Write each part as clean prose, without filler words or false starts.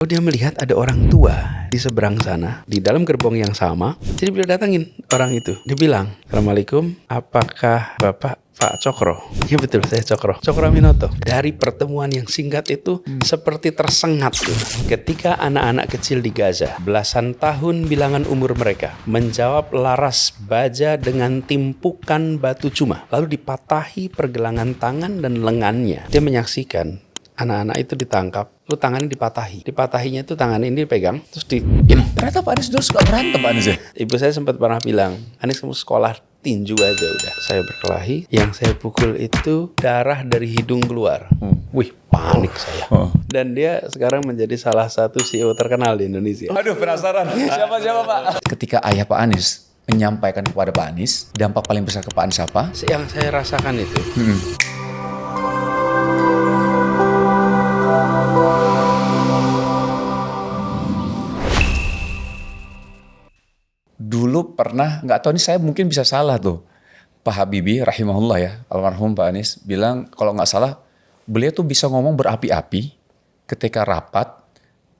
Oh, dia melihat ada orang tua di seberang sana, di dalam gerbong yang sama. Jadi beliau datangin orang itu. Dia bilang, "Assalamualaikum, apakah Bapak Pak Cokro?" Iya betul, saya Cokro. Cokro Aminoto. Dari pertemuan yang singkat itu seperti tersengat gitu. Ketika anak-anak kecil di Gaza, belasan tahun bilangan umur mereka, menjawab laras baja dengan timpukan batu cuma, lalu dipatahi pergelangan tangan dan lengannya. Dia menyaksikan anak-anak itu ditangkap, lu tangannya dipatahi. Dipatahinya itu tangan ini dipegang, terus gini. Ternyata Pak Anies dulu suka berantem Pak Anies ya? Ibu saya sempat pernah bilang, Anies kamu sekolah tinju aja udah. Saya berkelahi, yang saya pukul itu darah dari hidung keluar. Wih, panik saya. Dan dia sekarang menjadi salah satu CEO terkenal di Indonesia. Aduh penasaran, siapa Pak? Ketika ayah Pak Anies menyampaikan kepada Pak Anies, dampak paling besar ke Pak Anies apa? Yang saya rasakan itu, Dulu pernah, nggak tahu nih saya mungkin bisa salah tuh. Pak Habibie rahimahullah ya, almarhum Pak Anies bilang kalau nggak salah beliau tuh bisa ngomong berapi-api ketika rapat,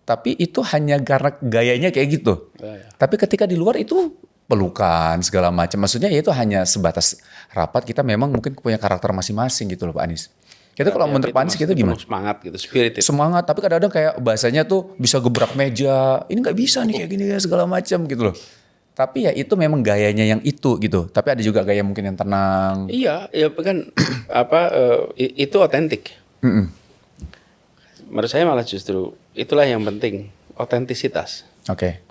tapi itu hanya karena gayanya kayak gitu. Tapi ketika di luar itu pelukan segala macam. Maksudnya ya itu hanya sebatas rapat, kita memang mungkin punya karakter masing-masing gitu loh Pak Anies. Itu kalau menurut Pak Anies gitu gimana? semangat gitu, spirit itu. Semangat, tapi kadang-kadang kayak bahasanya tuh bisa gebrak meja. Ini nggak bisa nih kayak gini ya segala macam gitu loh. Tapi ya itu memang gayanya yang itu gitu. Tapi ada juga gaya mungkin yang tenang. Iya, ya kan itu otentik. Menurut saya malah justru itulah yang penting, otentisitas. Oke.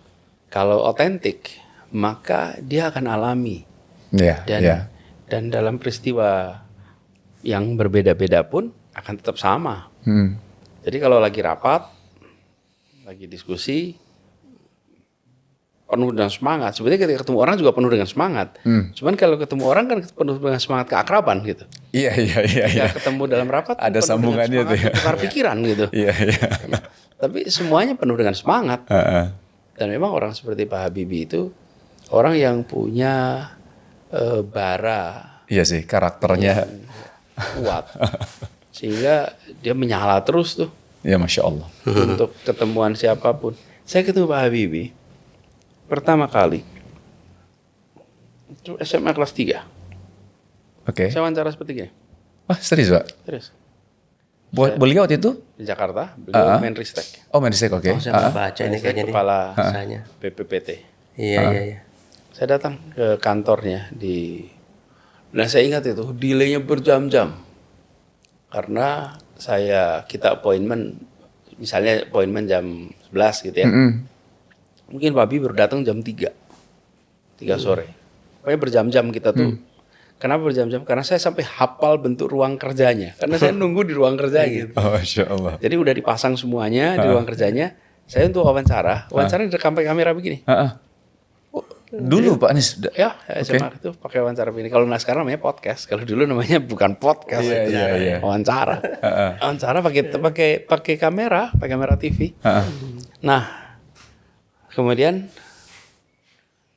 Kalau otentik, maka dia akan alami. Iya. Dan dalam peristiwa yang berbeda-beda pun akan tetap sama. Jadi kalau lagi rapat, lagi diskusi, penuh dengan semangat. Sebenarnya ketika ketemu orang juga penuh dengan semangat. Cuman kalau ketemu orang kan penuh dengan semangat keakraban gitu. Iya. Ketika ketemu dalam rapat Ada penuh sambungannya dengan tuh ya. tukar pikiran gitu. Iya. Tapi semuanya penuh dengan semangat. Dan memang orang seperti Pak Habibie itu orang yang punya bara Iya sih, karakternya. kuat. Sehingga dia menyala terus tuh Ya Masya Allah. untuk ketemuan siapapun. Saya ketemu Pak Habibie pertama kali itu SMA kelas 3. Oke. Saya wawancara seperti gini. Wah serius Pak? Terus Beliau waktu itu? di Jakarta, beliau Menristek. Oh Menristek, oke. Oh, saya pernah baca ini kayaknya nih. Kepala Rasanya. BPPT. Iya. Saya datang ke kantornya dan saya ingat itu delay-nya berjam-jam. Karena kita appointment, misalnya appointment jam 11 gitu ya. Mungkin Pak Habibie baru datang jam 3 sore. Pokoknya berjam-jam kita tuh. Kenapa berjam-jam? Karena saya sampai hafal bentuk ruang kerjanya. Karena saya nunggu di ruang kerja gitu. Oh Masya Allah. Jadi udah dipasang semuanya di ruang kerjanya. Saya untuk wawancara direkam pakai kamera begini. Dulu Pak Anies? Ya, SMA itu pakai wawancara begini. Kalau sekarang namanya podcast. Kalau dulu namanya bukan podcast, itu wawancara. Wawancara pakai kamera, pakai kamera TV. Nah, kemudian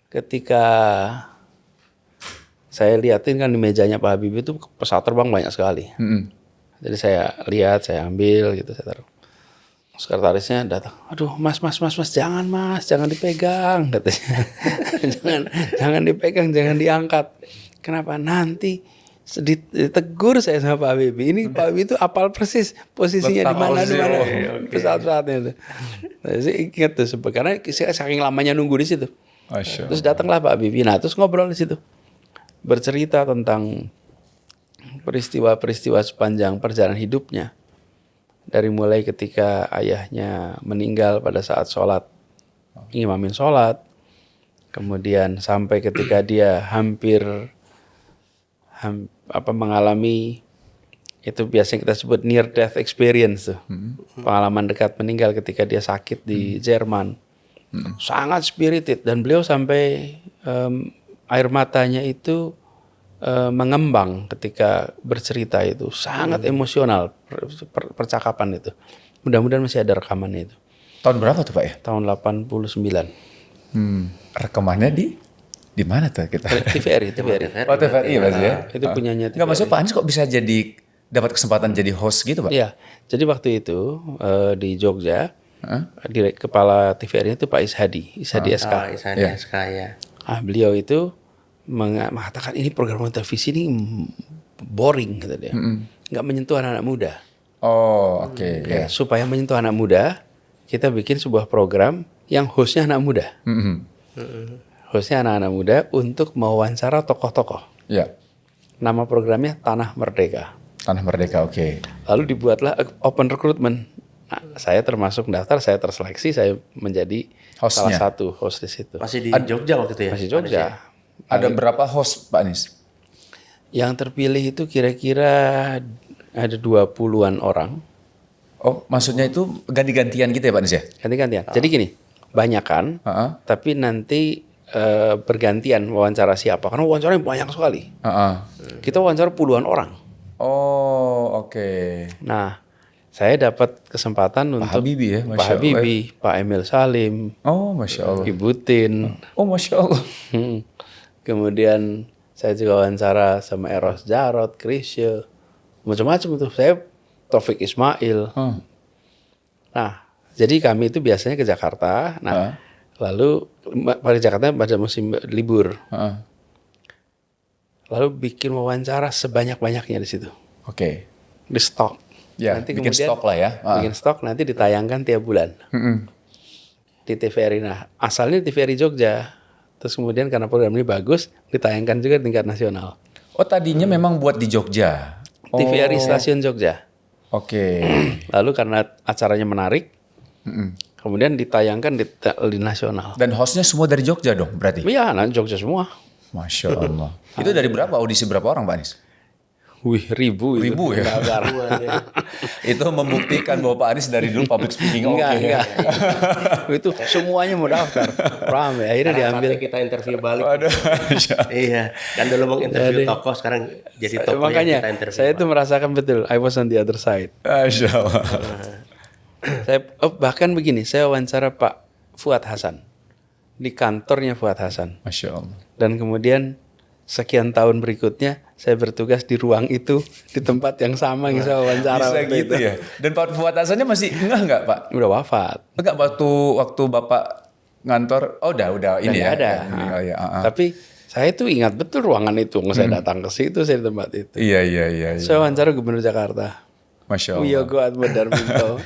ketika saya liatin kan di mejanya Pak Habibie itu pesawat terbang banyak sekali. Jadi saya lihat, saya ambil gitu, saya taruh. Sekretarisnya datang, aduh mas, jangan dipegang, katanya. jangan dipegang, jangan diangkat. Kenapa? Nanti ditegur saya sama Pak Habibie. Ini Pak Habibie itu apal persis posisinya di mana pesawat-pesawatnya itu. Saya ingat tuh, karena saya saking lamanya nunggu di situ. Terus datanglah Pak Habibie, nah terus ngobrol di situ, bercerita tentang peristiwa-peristiwa sepanjang perjalanan hidupnya. Dari mulai ketika ayahnya meninggal pada saat sholat, ngimamin sholat, kemudian sampai ketika dia hampir mengalami itu biasanya kita sebut near death experience tuh, pengalaman dekat meninggal ketika dia sakit di Jerman, sangat spirited dan beliau sampai air matanya itu mengembang ketika bercerita itu, sangat emosional percakapan itu. Mudah-mudahan masih ada rekamannya itu. Tahun berapa tuh Pak ya? Tahun 89. Rekamannya di mana tuh kita? TVRI. Oh TVRI Mas ya? Itu punyanya TVRI. Enggak, maksudnya Pak Anies kok bisa dapat kesempatan jadi host gitu Pak? Iya, jadi waktu itu di Jogja Kepala TVRI itu Pak Ishadi SK. Oh, Isani SK ya. Beliau itu mengatakan ini program televisi ini boring kata dia. Nggak menyentuh anak-anak muda. Oh, oke. Ya. Supaya menyentuh anak muda, kita bikin sebuah program yang hostnya anak muda. Hostnya anak-anak muda untuk mewawancara tokoh-tokoh. Ya. Nama programnya Tanah Merdeka. Tanah Merdeka, oke. Lalu dibuatlah open recruitment. Nah, saya termasuk daftar, saya terseleksi, saya menjadi Hostnya. salah satu host di situ. Masih di Jogja waktu itu ya? Masih Jogja. Ada berapa host Pak Anies? Yang terpilih itu kira-kira ada 20-an orang. Oh, maksudnya itu ganti-gantian gitu ya Pak Anies ya? Ganti-gantian. Jadi gini, banyakan, tapi nanti bergantian wawancara siapa. Karena wawancaranya banyak sekali. Kita wawancara puluhan orang. Oh, oke. Nah, saya dapat kesempatan untuk Habibie ya, Pak Masya Allah. Habibie, Pak Emil Salim, Oh, Masya Allah. Ibu Tin. Oh, Masya Allah. Kemudian saya juga wawancara sama Eros Jarot, Chrisye, macam-macam itu. Saya Taufik Ismail. Nah, jadi kami itu biasanya ke Jakarta. Nah, lalu pada Jakarta pada musim libur. Lalu bikin wawancara sebanyak-banyaknya di situ. Oke. Di stok. Ya, Nanti bikin kemudian stok lah ya. Bikin stok nanti ditayangkan tiap bulan. Di TVRI. Nah, asalnya TVRI Jogja. Terus kemudian karena program ini bagus, ditayangkan juga di tingkat nasional. Oh, tadinya memang buat di Jogja. Oh. TVRI Stasiun Jogja. Oke. Lalu karena acaranya menarik, kemudian ditayangkan di nasional. Dan hostnya semua dari Jogja dong berarti? Iya, nah Jogja semua. Masya Allah. Itu dari berapa audisi berapa orang Pak Anies? Wih, ribu ya? Itu membuktikan bahwa Pak Anies dari dulu public speaking. Enggak. Itu semuanya mau daftar. Rame, akhirnya diambil. Kita interview balik. Waduh. Iya, kan dulu menginterview tokoh, sekarang jadi tokoh makanya, yang kita interview. saya itu merasakan betul, I was on the other side. Masya Allah. Bahkan begini, saya wawancara Pak Fuad Hasan. Di kantornya Fuad Hasan. Masya Allah. Dan kemudian sekian tahun berikutnya saya bertugas di ruang itu di tempat yang sama yang saya wawancara. Bisa waktu gitu itu. ya. Dan Pak Fuad Hasannya masih enggak Pak? Udah wafat. Enggak waktu Bapak ngantor. Oh udah ini ya. Ada. Tapi saya itu ingat betul ruangan itu. Saya datang ke situ, saya di tempat itu. Iya. Saya wawancara Gubernur Jakarta. Masya Allah. Wiyogo Admodarminto.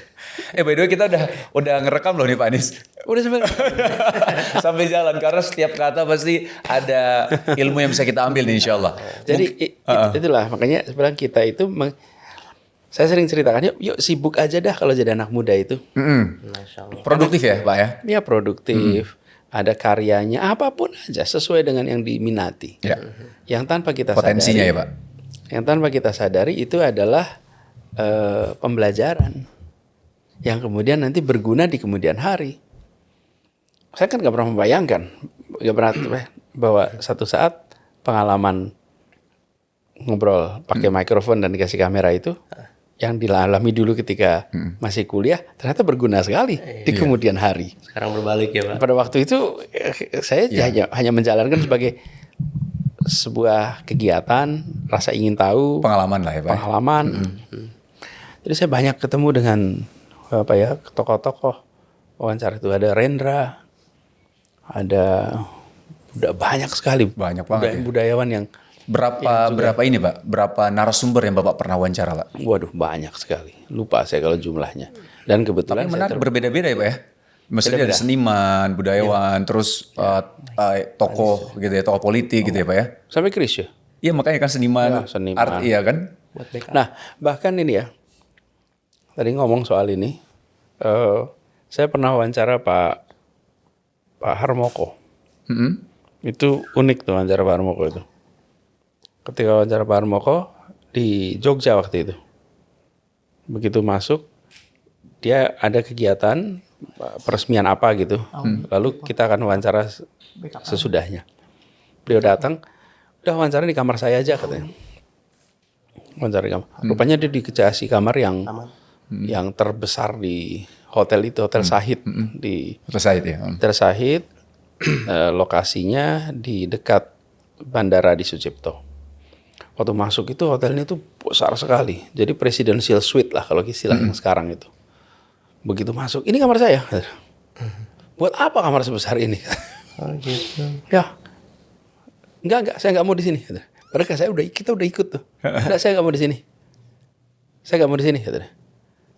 By the way kita udah ngerekam loh nih Pak Anies. Udah Sampai jalan karena setiap kata pasti ada ilmu yang bisa kita ambil nih insya Allah. Jadi itulah makanya sebenarnya kita itu saya sering ceritakan yuk sibuk aja dah kalau jadi anak muda itu. Produktif ya Pak ya? Ya produktif, ada karyanya apapun aja sesuai dengan yang diminati. Ya. Yang tanpa kita potensinya sadari, ya Pak. Yang tanpa kita sadari itu adalah pembelajaran yang kemudian nanti berguna di kemudian hari. Saya kan gak pernah membayangkan, bahwa satu saat pengalaman ngobrol pakai mikrofon dan dikasih kamera itu yang dialami dulu ketika masih kuliah ternyata berguna sekali di kemudian hari. Sekarang berbalik ya Pak. Pada waktu itu saya hanya menjalankan sebagai sebuah kegiatan, rasa ingin tahu, pengalaman lah ya Pak. Pengalaman. Jadi saya banyak ketemu dengan tokoh-tokoh wawancara itu ada Rendra, ada udah banyak sekali banget ya. Budayawan yang berapa ini Pak? Berapa narasumber yang Bapak pernah wawancara Pak? Waduh banyak sekali. Lupa saya kalau jumlahnya. Dan kebetulan tapi menarik berbeda-beda ya Pak ya? Maksudnya ada seniman, budayawan, terus tokoh gitu ya, tokoh politik gitu ya Pak ya? Sampai Chrisye. Iya makanya kan seniman. Art iya kan? Nah bahkan ini ya, tadi ngomong soal ini, saya pernah wawancara Pak Harmoko. Itu unik tuh wawancara Pak Harmoko itu. Ketika wawancara Pak Harmoko di Jogja waktu itu. Begitu masuk, dia ada kegiatan peresmian apa gitu. Lalu kita akan wawancara sesudahnya. Beliau datang, udah wawancara di kamar saya aja katanya. Wawancara di kamar. Rupanya dia dikasih kamar yang terbesar di hotel itu, Hotel Sahid di Hotel Sahid ya. Hotel Sahid, lokasinya di dekat bandara di Sucipto. Waktu masuk itu hotelnya itu besar sekali. Jadi presidential suite lah kalau istilah yang sekarang itu. Begitu masuk, ini kamar saya. Buat apa kamar sebesar ini? Oh gitu. Ya, enggak, saya nggak mau di sini. Mereka kita udah ikut tuh. Enggak, saya nggak mau di sini. Saya nggak mau di sini.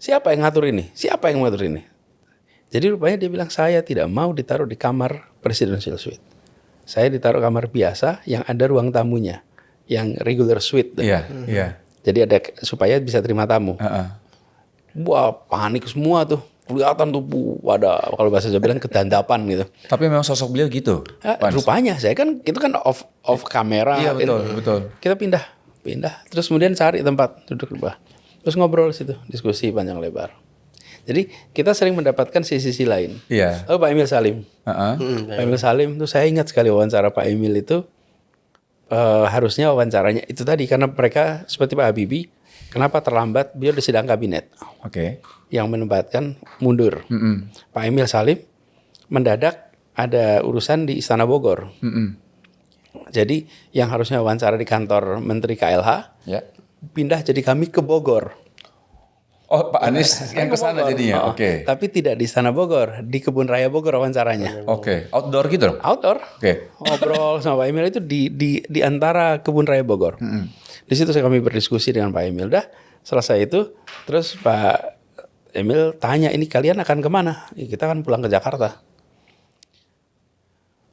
Siapa yang ngatur ini? Siapa yang ngatur ini? Jadi rupanya dia bilang saya tidak mau ditaruh di kamar presidential suite. Saya ditaruh kamar biasa yang ada ruang tamunya, yang regular suite. Iya, iya. Jadi ada supaya bisa terima tamu. Wah, panik semua tuh. Kelihatan tuh ada kalau bahasa Jawa bilang kedandapan gitu. Tapi memang sosok beliau gitu. Rupanya saya kan itu kan off kamera. Iya, betul. Kita pindah. Terus kemudian cari tempat duduk di bawah. Terus ngobrol situ, diskusi panjang lebar. Jadi kita sering mendapatkan sisi lain. Iya. Oh, Pak Emil Salim. Pak Emil Salim tuh saya ingat sekali wawancara Pak Emil itu harusnya wawancaranya itu tadi karena mereka seperti Pak Habibie, kenapa terlambat? Beliau di sidang kabinet. Oke. Yang menempatkan mundur. Pak Emil Salim mendadak ada urusan di Istana Bogor. Jadi yang harusnya wawancara di kantor Menteri KLH Ya. pindah jadi kami ke Bogor. Oh, Pak Anies yang ke sana jadinya. Oke. Tapi tidak di Istana Bogor, di Kebun Raya Bogor wawancaranya. Oke. Outdoor gitu dong? Outdoor. Oke. Ngobrol sama Pak Emil itu di antara Kebun Raya Bogor. Di situ kami berdiskusi dengan Pak Emil. Dah selesai itu, terus Pak Emil tanya, ini kalian akan kemana? Ya, kita akan pulang ke Jakarta.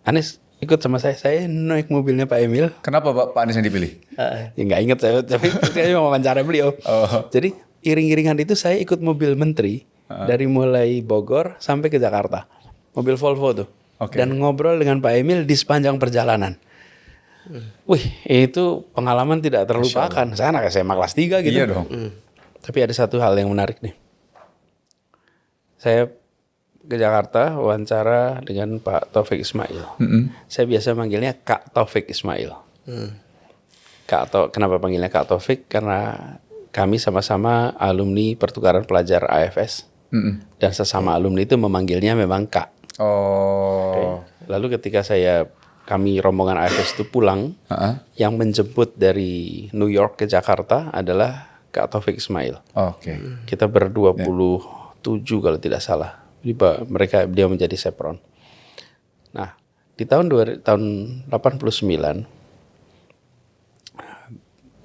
Anies ikut sama saya naik mobilnya Pak Emil. Kenapa Pak Anies yang dipilih? Ya nggak ingat saya, tapi saya mau wawancara beliau. Jadi iring-iringan itu saya ikut mobil menteri dari mulai Bogor sampai ke Jakarta. Mobil Volvo tuh. Dan ngobrol dengan Pak Emil di sepanjang perjalanan. Wih, itu pengalaman tidak terlupakan. Saya anak SMA kelas 3 gitu. Iya dong. Tapi ada satu hal yang menarik nih. Saya ke Jakarta wawancara dengan Pak Taufik Ismail. Saya biasa manggilnya Kak Taufik Ismail. Kenapa panggilnya Kak Taufik? Karena kami sama-sama alumni pertukaran pelajar AFS. Dan sesama alumni itu memanggilnya memang Kak. Oh. Lalu ketika kami rombongan AFS itu pulang, yang menjemput dari New York ke Jakarta adalah Kak Taufik Ismail. Oke. Kita ber-27 kalau tidak salah. Dia menjadi Sepron. Nah, di tahun 89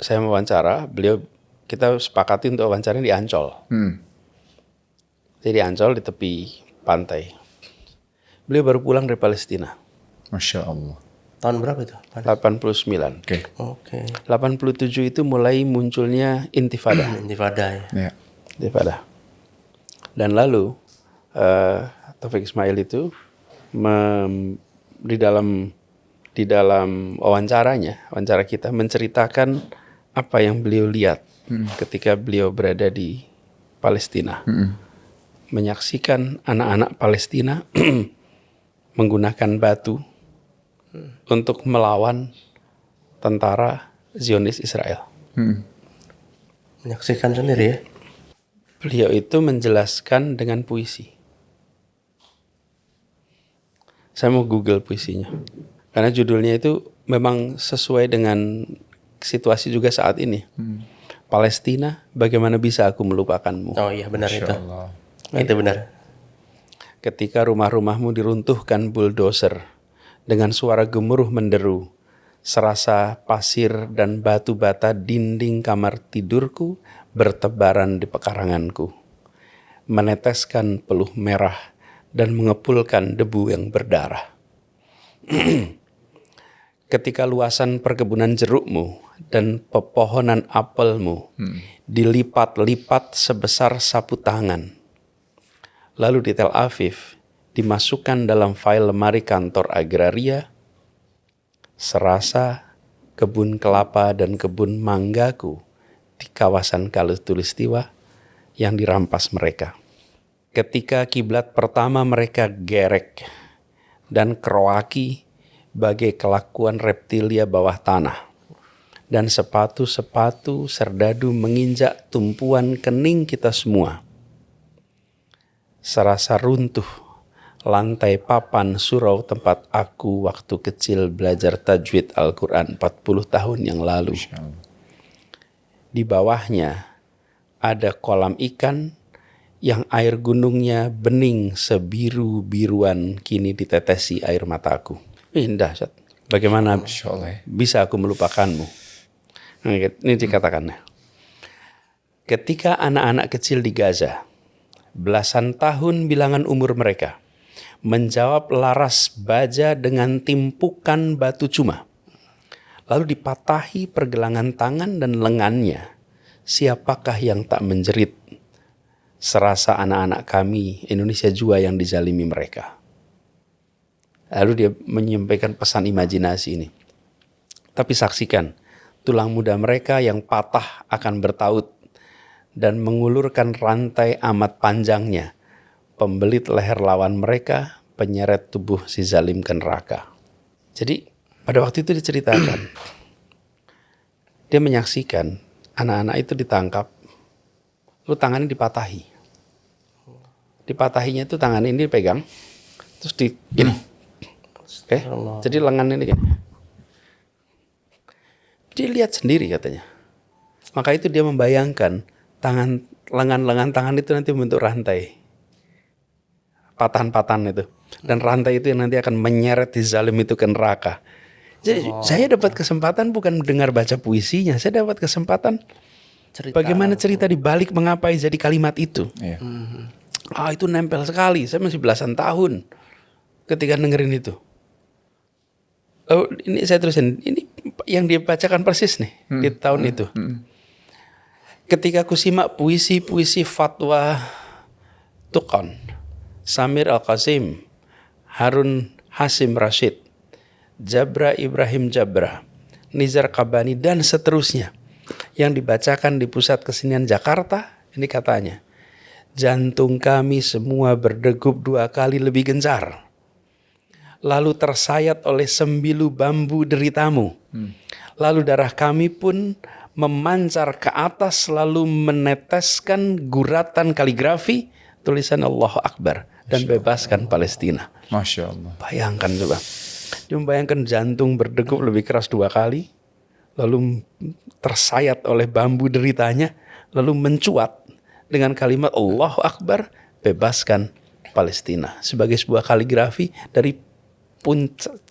saya mewawancara beliau, kita sepakati untuk wawancara di Ancol. Jadi di Ancol di tepi pantai. Beliau baru pulang dari Palestina. Masya Allah. Tahun berapa itu? 89. Oke. 87 itu mulai munculnya Intifada. Intifada ya. Intifada. Dan lalu Taufik Ismail itu di dalam wawancara kita menceritakan apa yang beliau lihat ketika beliau berada di Palestina. Menyaksikan anak-anak Palestina menggunakan batu untuk melawan tentara Zionis Israel. Menyaksikan sendiri ya. Beliau itu menjelaskan dengan puisi. Saya mau Google puisinya. Karena judulnya itu memang sesuai dengan situasi juga saat ini. Palestina, bagaimana bisa aku melupakanmu? Oh iya benar itu. Allah. Itu benar. Ketika rumah-rumahmu diruntuhkan bulldozer dengan suara gemuruh menderu, serasa pasir dan batu bata dinding kamar tidurku bertebaran di pekaranganku, meneteskan peluh merah dan mengepulkan debu yang berdarah. Ketika luasan perkebunan jerukmu dan pepohonan apelmu dilipat-lipat sebesar sapu tangan, lalu di Tel Aviv dimasukkan dalam file lemari kantor agraria, serasa kebun kelapa dan kebun manggaku di kawasan Khatulistiwa yang dirampas mereka. Ketika kiblat pertama mereka gerek dan keroaki bagai kelakuan reptilia bawah tanah, dan sepatu-sepatu serdadu menginjak tumpuan kening kita semua, serasa runtuh lantai papan surau tempat aku waktu kecil belajar tajwid Al-Quran 40 tahun yang lalu. Di bawahnya ada kolam ikan yang air gunungnya bening sebiru-biruan kini ditetesi air mataku. Indah, Ustaz. Bagaimana Masya Allah ya. bisa aku melupakanmu? Nah, ini dikatakannya. Ketika anak-anak kecil di Gaza, belasan tahun bilangan umur mereka, menjawab laras baja dengan timpukan batu cuma, lalu dipatahi pergelangan tangan dan lengannya, siapakah yang tak menjerit? Serasa anak-anak kami Indonesia jua yang dizalimi mereka. Lalu dia menyampaikan pesan imajinasi ini. Tapi saksikan, tulang muda mereka yang patah akan bertaut dan mengulurkan rantai amat panjangnya, pembelit leher lawan mereka, penyeret tubuh si zalim ke neraka. Jadi pada waktu itu diceritakan, dia menyaksikan anak-anak itu ditangkap, lalu tangannya dipatahi. Dipatahinya itu tangan ini dipegang, terus di gini. Oke, jadi lengan ini gini. Dia lihat sendiri katanya. Maka itu dia membayangkan lengan tangan itu nanti membentuk rantai. Patahan-patahan itu. Dan rantai itu yang nanti akan menyeret si zalim itu ke neraka. Jadi saya dapat kesempatan bukan dengar baca puisinya, saya dapat kesempatan bagaimana cerita di balik mengapa jadi kalimat itu. Iya. Itu nempel sekali. Saya masih belasan tahun ketika dengerin itu. Oh, ini saya terusin. Ini yang dia bacakan persis nih di tahun itu. Ketika aku simak puisi-puisi Fatwa Tuqan, Samir Al-Qasim, Harun Hasim Rashid, Jabra Ibrahim Jabra, Nizar Kabani, dan seterusnya yang dibacakan di Pusat Kesenian Jakarta, ini katanya, jantung kami semua berdegup 2 kali lebih gencar. Lalu tersayat oleh sembilu bambu deritamu. Lalu darah kami pun memancar ke atas lalu meneteskan guratan kaligrafi tulisan Allahu Akbar dan bebaskan Palestina. Masya Allah. Bayangkan coba. Dia membayangkan jantung berdegup lebih keras 2 kali. Lalu tersayat oleh bambu deritanya. Lalu mencuat dengan kalimat Allahu Akbar, bebaskan Palestina. Sebagai sebuah kaligrafi dari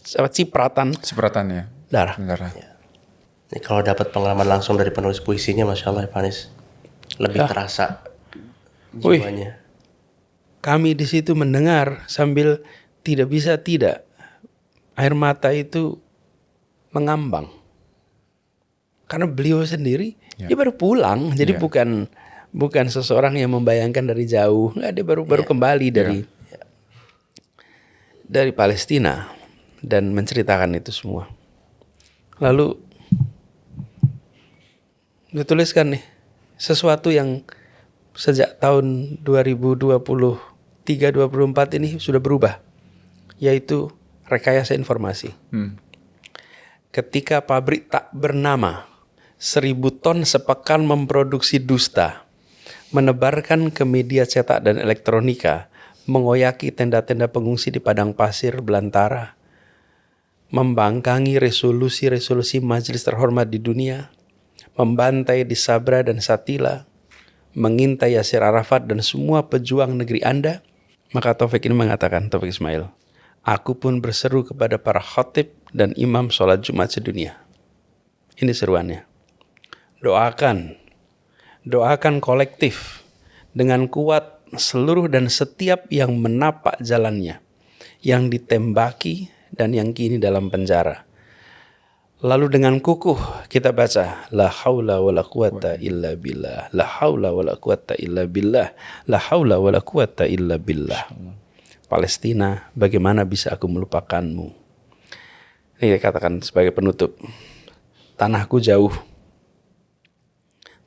cipratannya darah. Ini kalau dapat pengalaman langsung dari penulis puisinya, Masya Allah ya Pak Anis. Lebih terasa jiwanya. Kami di situ mendengar sambil tidak bisa tidak. Air mata itu mengambang. Karena beliau sendiri, dia baru pulang. Jadi bukan seseorang yang membayangkan dari jauh. Nggak, dia baru kembali dari Palestina dan menceritakan itu semua. Lalu dituliskan nih sesuatu yang sejak tahun 2023-24 ini sudah berubah, yaitu rekayasa informasi. Ketika pabrik tak bernama 1000 ton sepekan memproduksi dusta, menebarkan ke media cetak dan elektronika, mengoyaki tenda-tenda pengungsi di padang pasir belantara, membangkangi resolusi-resolusi majelis terhormat di dunia, membantai di Sabra dan Satila, mengintai Yasir Arafat dan semua pejuang negeri Anda, maka Taufik ini mengatakan, Taufik Ismail, aku pun berseru kepada para khatib dan imam sholat Jumat sedunia. Ini seruannya. Doakan kolektif dengan kuat seluruh dan setiap yang menapak jalannya, yang ditembaki dan yang kini dalam penjara. Lalu dengan kukuh kita baca la haula wala quwata illa billah, la haula wala quwata illa billah, la haula wala quwata illa billah. Palestina, bagaimana bisa aku melupakanmu? Ini dikatakan sebagai penutup. Tanahku jauh.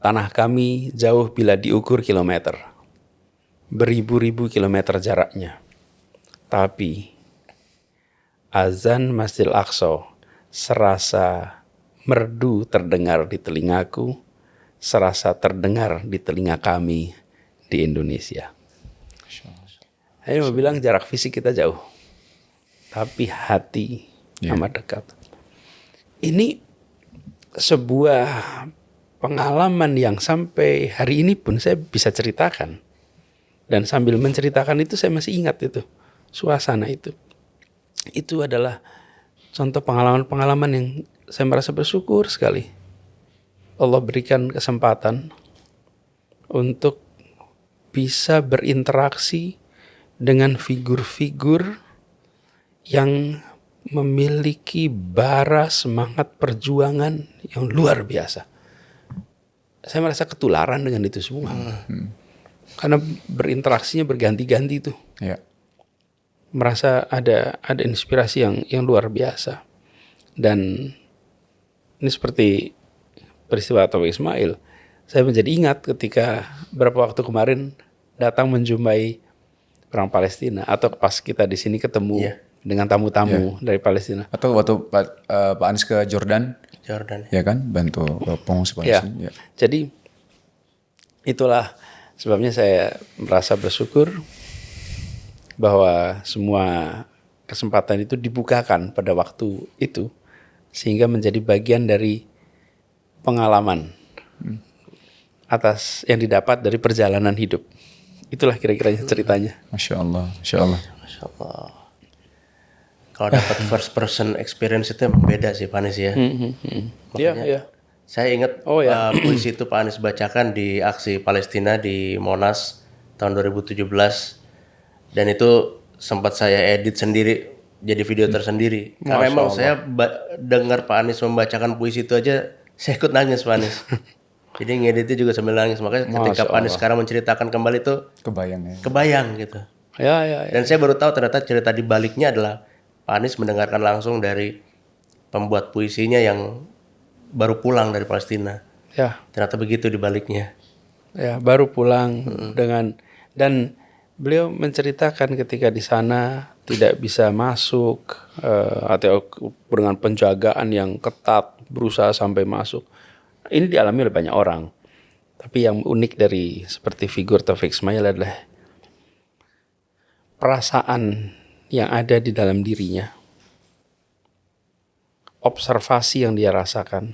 Tanah kami jauh bila diukur kilometer. Beribu-ribu kilometer jaraknya. Tapi azan Masjidil Aqsa serasa merdu terdengar di telingaku, serasa terdengar di telinga kami di Indonesia. Ini mau bilang jarak fisik kita jauh, tapi hati amat dekat. Ini sebuah pengalaman yang sampai hari ini pun saya bisa ceritakan Dan sambil menceritakan itu saya masih ingat itu suasana itu. Itu adalah contoh pengalaman-pengalaman yang saya merasa bersyukur sekali. Allah berikan kesempatan untuk bisa berinteraksi dengan figur-figur yang memiliki bara semangat perjuangan yang luar biasa. Saya merasa ketularan dengan itu semua. Karena berinteraksinya berganti-ganti tuh. Ya. Merasa ada inspirasi yang luar biasa. Dan ini seperti peristiwa Taufik Ismail. Saya menjadi ingat ketika beberapa waktu kemarin datang menjumpai orang Palestina, atau pas kita di sini ketemu dengan tamu-tamu dari Palestina. Atau waktu Pak Anies ke Jordan, ya kan, bantu pengungsi Palestina. Ya. Jadi itulah sebabnya saya merasa bersyukur bahwa semua kesempatan itu dibukakan pada waktu itu, sehingga menjadi bagian dari pengalaman atas yang didapat dari perjalanan hidup. Itulah kira-kira ceritanya. Masya Allah, Masya Allah. Masya Allah. Kalau dapat first person experience itu emang beda sih Pak Anies ya. Makanya saya ingat puisi itu Pak Anies bacakan di aksi Palestina di Monas tahun 2017. Dan itu sempat saya edit sendiri jadi video tersendiri. Karena emang saya dengar Pak Anies membacakan puisi itu aja saya ikut nangis Pak Anies. Jadi ngeditnya juga sambil nangis. Makanya ketika Pak Anies sekarang menceritakan kembali tuh kebayang gitu. Ya. Dan saya baru tahu ternyata cerita di baliknya adalah Pak Anies mendengarkan langsung dari pembuat puisinya yang baru pulang dari Palestina. Ya. Ternyata begitu di baliknya. Ya, baru pulang dan beliau menceritakan ketika di sana tidak bisa masuk atau dengan penjagaan yang ketat berusaha sampai masuk. Ini dialami oleh banyak orang. Tapi yang unik dari seperti figur Taufik Ismail adalah perasaan yang ada di dalam dirinya. Observasi yang dia rasakan.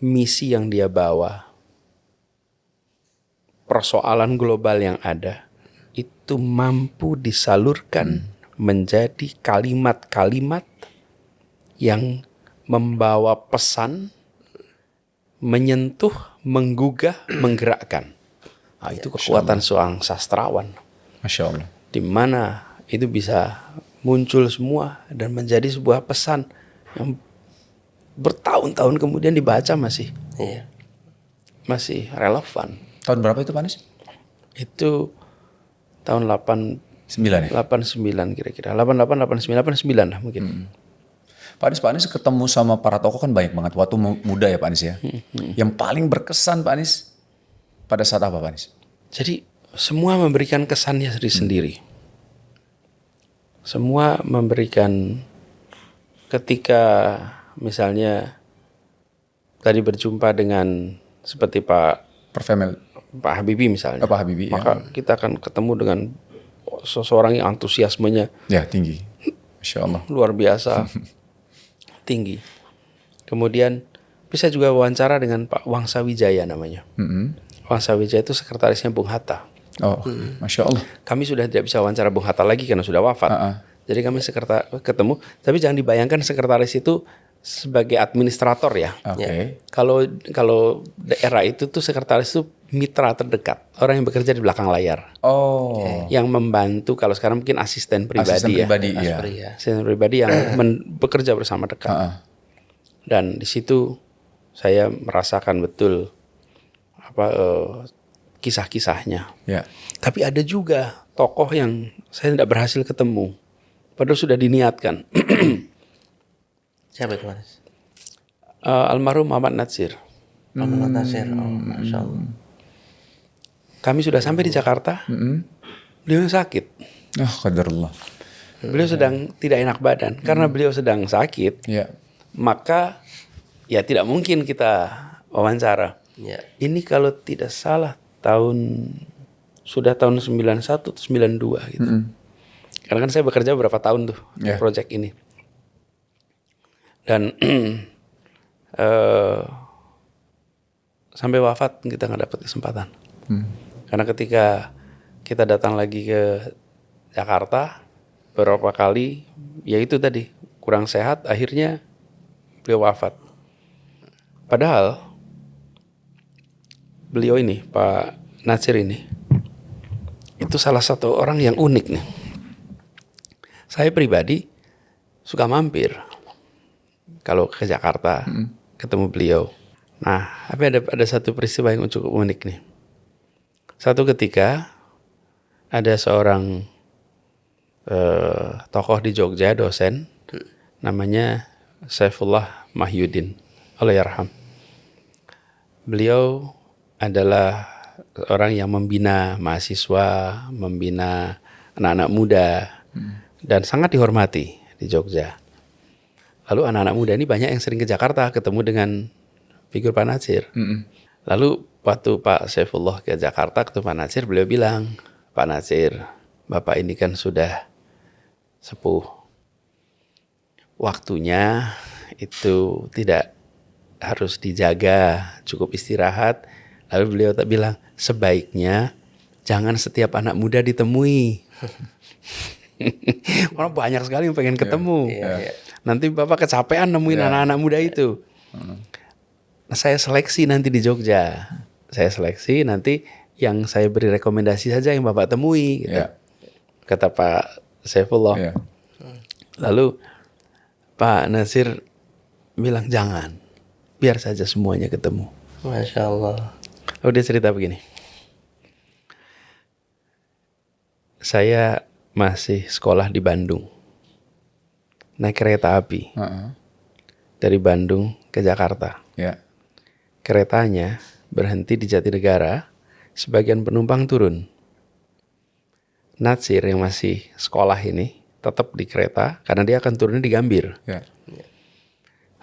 Misi yang dia bawa. Persoalan global yang ada. Itu mampu disalurkan menjadi kalimat-kalimat yang membawa pesan, menyentuh, menggugah, menggerakkan. Nah, itu kekuatan seorang sastrawan. Masya Allah. Di mana itu bisa muncul semua dan menjadi sebuah pesan yang bertahun-tahun kemudian dibaca masih relevan. Tahun berapa itu Pak Anies? Itu tahun 9 ya? 89 kira-kira. 88, 89 lah mungkin. Pak Anies ketemu sama para tokoh kan banyak banget. Waktu muda ya Pak Anies ya. Yang paling berkesan Pak Anies pada saat apa Pak Anies? Jadi semua memberikan kesannya sendiri. Semua memberikan ketika misalnya tadi berjumpa dengan seperti Pak Habibie misalnya. Pak Habibie. Maka kita akan ketemu dengan seseorang yang antusiasmenya tinggi. Masya Allah. Luar biasa. Tinggi. Kemudian bisa juga wawancara dengan Pak Wangsa Wijaya namanya. Wangsa Wijaya itu sekretarisnya Bung Hatta. Masya Allah. Kami sudah tidak bisa wawancara Bung Hatta lagi karena sudah wafat. Jadi kami ketemu. Tapi jangan dibayangkan sekretaris itu sebagai administrator ya. Kalau daerah itu tuh sekretaris itu mitra terdekat, orang yang bekerja di belakang layar. Yang membantu, kalau sekarang mungkin asisten pribadi Asisten pribadi yang bekerja bersama dekat. Dan di situ saya merasakan betul kisah-kisahnya. Tapi ada juga tokoh yang saya tidak berhasil ketemu, padahal sudah diniatkan. Siapa itu Mas? Almarhum Muhammad Natsir. Muhammad Natsir, Masya Allah. Kami sudah sampai di Jakarta, beliau sakit. Qadarullah. Beliau sedang tidak enak badan. Karena beliau sedang sakit, maka ya tidak mungkin kita wawancara. Ini kalau tidak salah sudah tahun 91 atau 92 gitu. Karena kan saya bekerja beberapa tahun tuh proyek ini. Dan sampai wafat kita nggak dapat kesempatan. Karena ketika kita datang lagi ke Jakarta beberapa kali, ya itu tadi kurang sehat, akhirnya beliau wafat. Padahal beliau ini, Pak Natsir ini, itu salah satu orang yang unik nih. Saya pribadi suka mampir kalau ke Jakarta ketemu beliau. Nah, tapi ada satu peristiwa yang cukup unik nih. Satu ketika ada seorang tokoh di Jogja, dosen, namanya Saifullah Mahyudin, Allahyarham. Beliau adalah orang yang membina mahasiswa, membina anak-anak muda, dan sangat dihormati di Jogja. Lalu anak-anak muda ini banyak yang sering ke Jakarta ketemu dengan figur Pak Natsir. Lalu waktu Pak Saifullah ke Jakarta ketemu Pak Natsir, beliau bilang, Pak Natsir, Bapak ini kan sudah sepuh. Waktunya itu tidak harus dijaga, cukup istirahat. Lalu beliau tak bilang, sebaiknya jangan setiap anak muda ditemui. Orang banyak sekali yang pengen ketemu. Nanti Bapak kecapean nemuin anak-anak muda itu. Nah, saya seleksi nanti di Jogja. Saya seleksi nanti yang saya beri rekomendasi saja yang Bapak temui. Gitu. Kata Pak Saifullah. Lalu Pak Natsir bilang jangan. Biar saja semuanya ketemu. Masya Allah. Lalu dia cerita begini. Saya masih sekolah di Bandung. Naik kereta api. Dari Bandung ke Jakarta. Keretanya berhenti di Jatinegara. Sebagian penumpang turun. Natsir yang masih sekolah ini tetap di kereta karena dia akan turunnya di Gambir.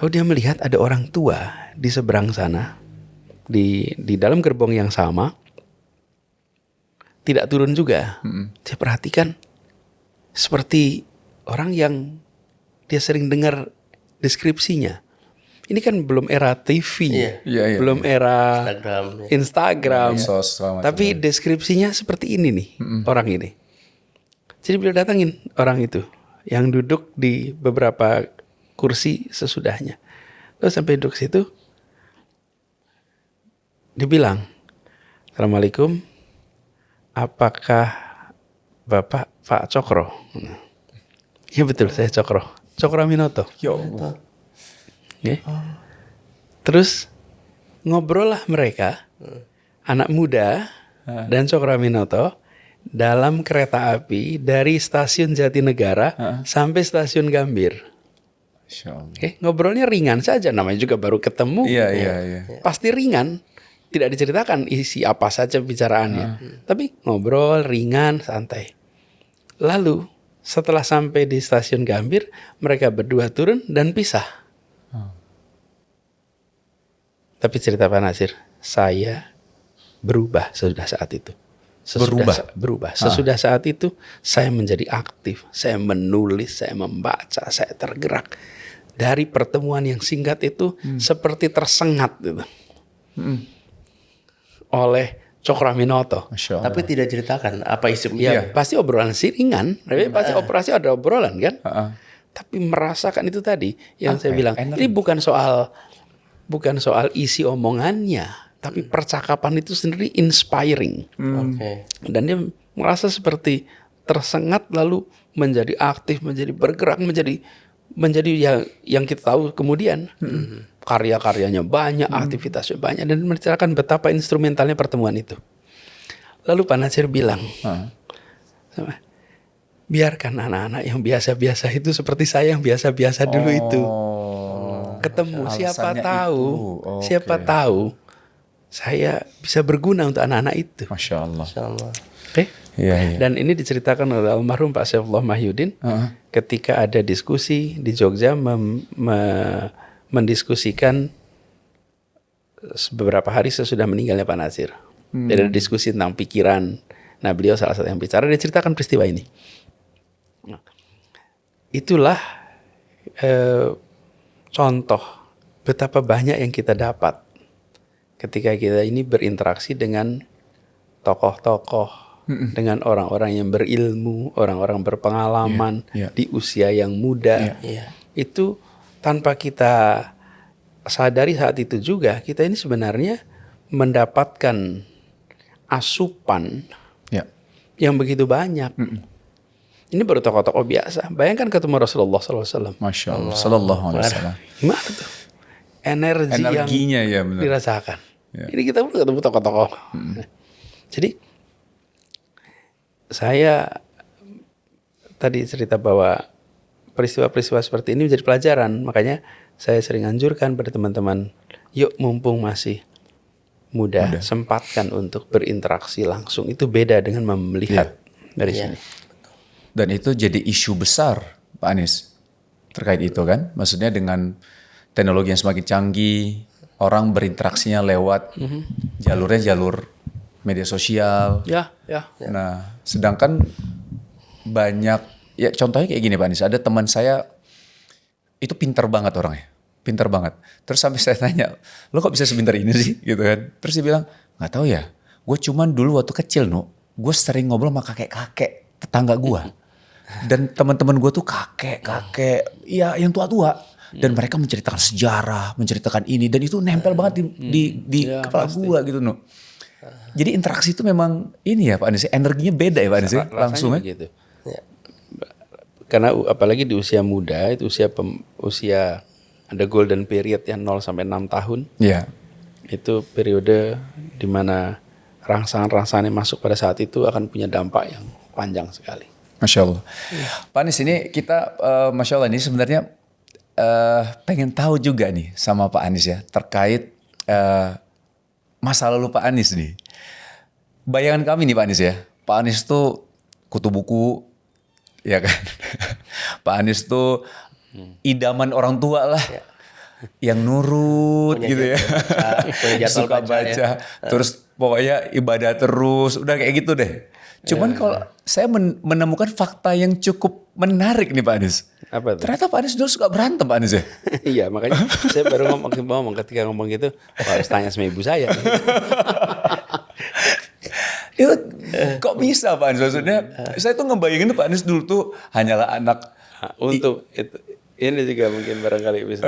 Lalu dia melihat ada orang tua di seberang sana. Di dalam gerbong yang sama. Tidak turun juga. Dia perhatikan seperti orang yang dia sering dengar deskripsinya. Ini kan belum era TV, belum era Instagram. Tapi deskripsinya seperti ini nih, orang ini. Jadi beliau datangin orang itu yang duduk di beberapa kursi sesudahnya. Lalu sampai duduk situ, dia bilang, Assalamualaikum, apakah Bapak Pak Cokro? Iya betul, saya Cokro. Cokro Aminoto. Ya Allah. Okay. Terus ngobrol lah mereka, anak muda dan Cokro Aminoto dalam kereta api dari stasiun Jatinegara sampai stasiun Gambir. Okay. Ngobrolnya ringan saja, namanya juga baru ketemu. Pasti ringan, tidak diceritakan isi apa saja bicaraannya, tapi ngobrol ringan, santai. Lalu setelah sampai di stasiun Gambir, mereka berdua turun dan pisah. Tapi cerita Pak Natsir, saya berubah sesudah saat itu. Berubah. Sesudah saat itu, saya menjadi aktif. Saya menulis, saya membaca, saya tergerak. Dari pertemuan yang singkat itu, seperti tersengat gitu. Oleh Cokro Aminoto. Tapi tidak ceritakan apa isi. Ya, pasti obrolan ringan. Pasti operasi ada obrolan kan. Tapi merasakan itu tadi yang saya bilang. Ini bukan soal isi omongannya, tapi percakapan itu sendiri inspiring. Dan dia merasa seperti tersengat lalu menjadi aktif, menjadi bergerak, menjadi yang kita tahu kemudian. Karya-karyanya banyak, aktivitasnya banyak, dan menceritakan betapa instrumentalnya pertemuan itu. Lalu Pak Natsir bilang, biarkan anak-anak yang biasa-biasa itu seperti saya yang biasa-biasa dulu itu. Ketemu, siapa tahu saya bisa berguna untuk anak-anak itu. Masya Allah. Okay? Dan ini diceritakan oleh almarhum Pak Saifullah Mahyudin ketika ada diskusi di Jogja mendiskusikan beberapa hari sesudah meninggalnya Pak Natsir. Jadi ada diskusi tentang pikiran. Nah, beliau salah satu yang bicara, dia ceritakan peristiwa ini. Itulah contoh betapa banyak yang kita dapat ketika kita ini berinteraksi dengan tokoh-tokoh dengan orang-orang yang berilmu, orang-orang berpengalaman di usia yang muda. Itu tanpa kita sadari saat itu juga, kita ini sebenarnya mendapatkan asupan yang begitu banyak. Ini baru tokoh-tokoh biasa. Bayangkan ketemu Rasulullah SAW. Masya Allah. Sallallahu alaihi wasallam. Gimana tuh? Energinya yang dirasakan. Ini kita pun ketemu tokoh-tokoh. Jadi saya tadi cerita bahwa peristiwa-peristiwa seperti ini menjadi pelajaran. Makanya saya sering anjurkan pada teman-teman, yuk mumpung masih muda, sempatkan untuk berinteraksi langsung. Itu beda dengan melihat dari sini. Dan itu jadi isu besar, Pak Anies, terkait itu kan. Maksudnya dengan teknologi yang semakin canggih, orang berinteraksinya lewat jalurnya jalur media sosial. Nah, sedangkan banyak, ya contohnya kayak gini Pak Anies, ada teman saya itu pintar banget orangnya, pintar banget. Terus sampai saya tanya, lo kok bisa sepintar ini sih, gitu kan? Terus dia bilang, nggak tahu ya, gue cuman dulu waktu kecil gue sering ngobrol sama kakek-kakek tetangga gue. Dan teman-teman gue tuh kakek, ya yang tua-tua. Dan mereka menceritakan sejarah, menceritakan ini, dan itu nempel banget di kepala gue gitu no. Jadi interaksi itu memang ini ya Pak Anies, energinya beda ya Pak Anies, langsung ya. Gitu. Karena apalagi di usia muda, itu usia ada golden period yang 0 sampai 6 tahun. Itu periode di mana rangsangan-rangsangan yang masuk pada saat itu akan punya dampak yang panjang sekali. Masya Allah. Pak Anies, ini kita Masya Allah ini sebenarnya pengen tahu juga nih sama Pak Anies ya, terkait masa lalu Pak Anies nih. Bayangan kami nih Pak Anies ya, Pak Anies tuh kutu buku, ya kan. Pak Anies tuh idaman orang tua lah, yang nurut gitu ya, suka baca, terus pokoknya ibadah terus, udah kayak gitu deh. Cuman kalau saya menemukan fakta yang cukup menarik nih Pak Anies. Apa itu? Ternyata Pak Anies dulu suka berantem Pak Anies ya. Iya, makanya saya baru ngomong ketika ngomong gitu, harus tanya sama ibu saya. Itu kok bisa Pak Anies? Maksudnya saya tuh ngebayangin Pak Anies dulu tuh hanyalah anak. Untuk itu, ini juga mungkin barangkali bisa.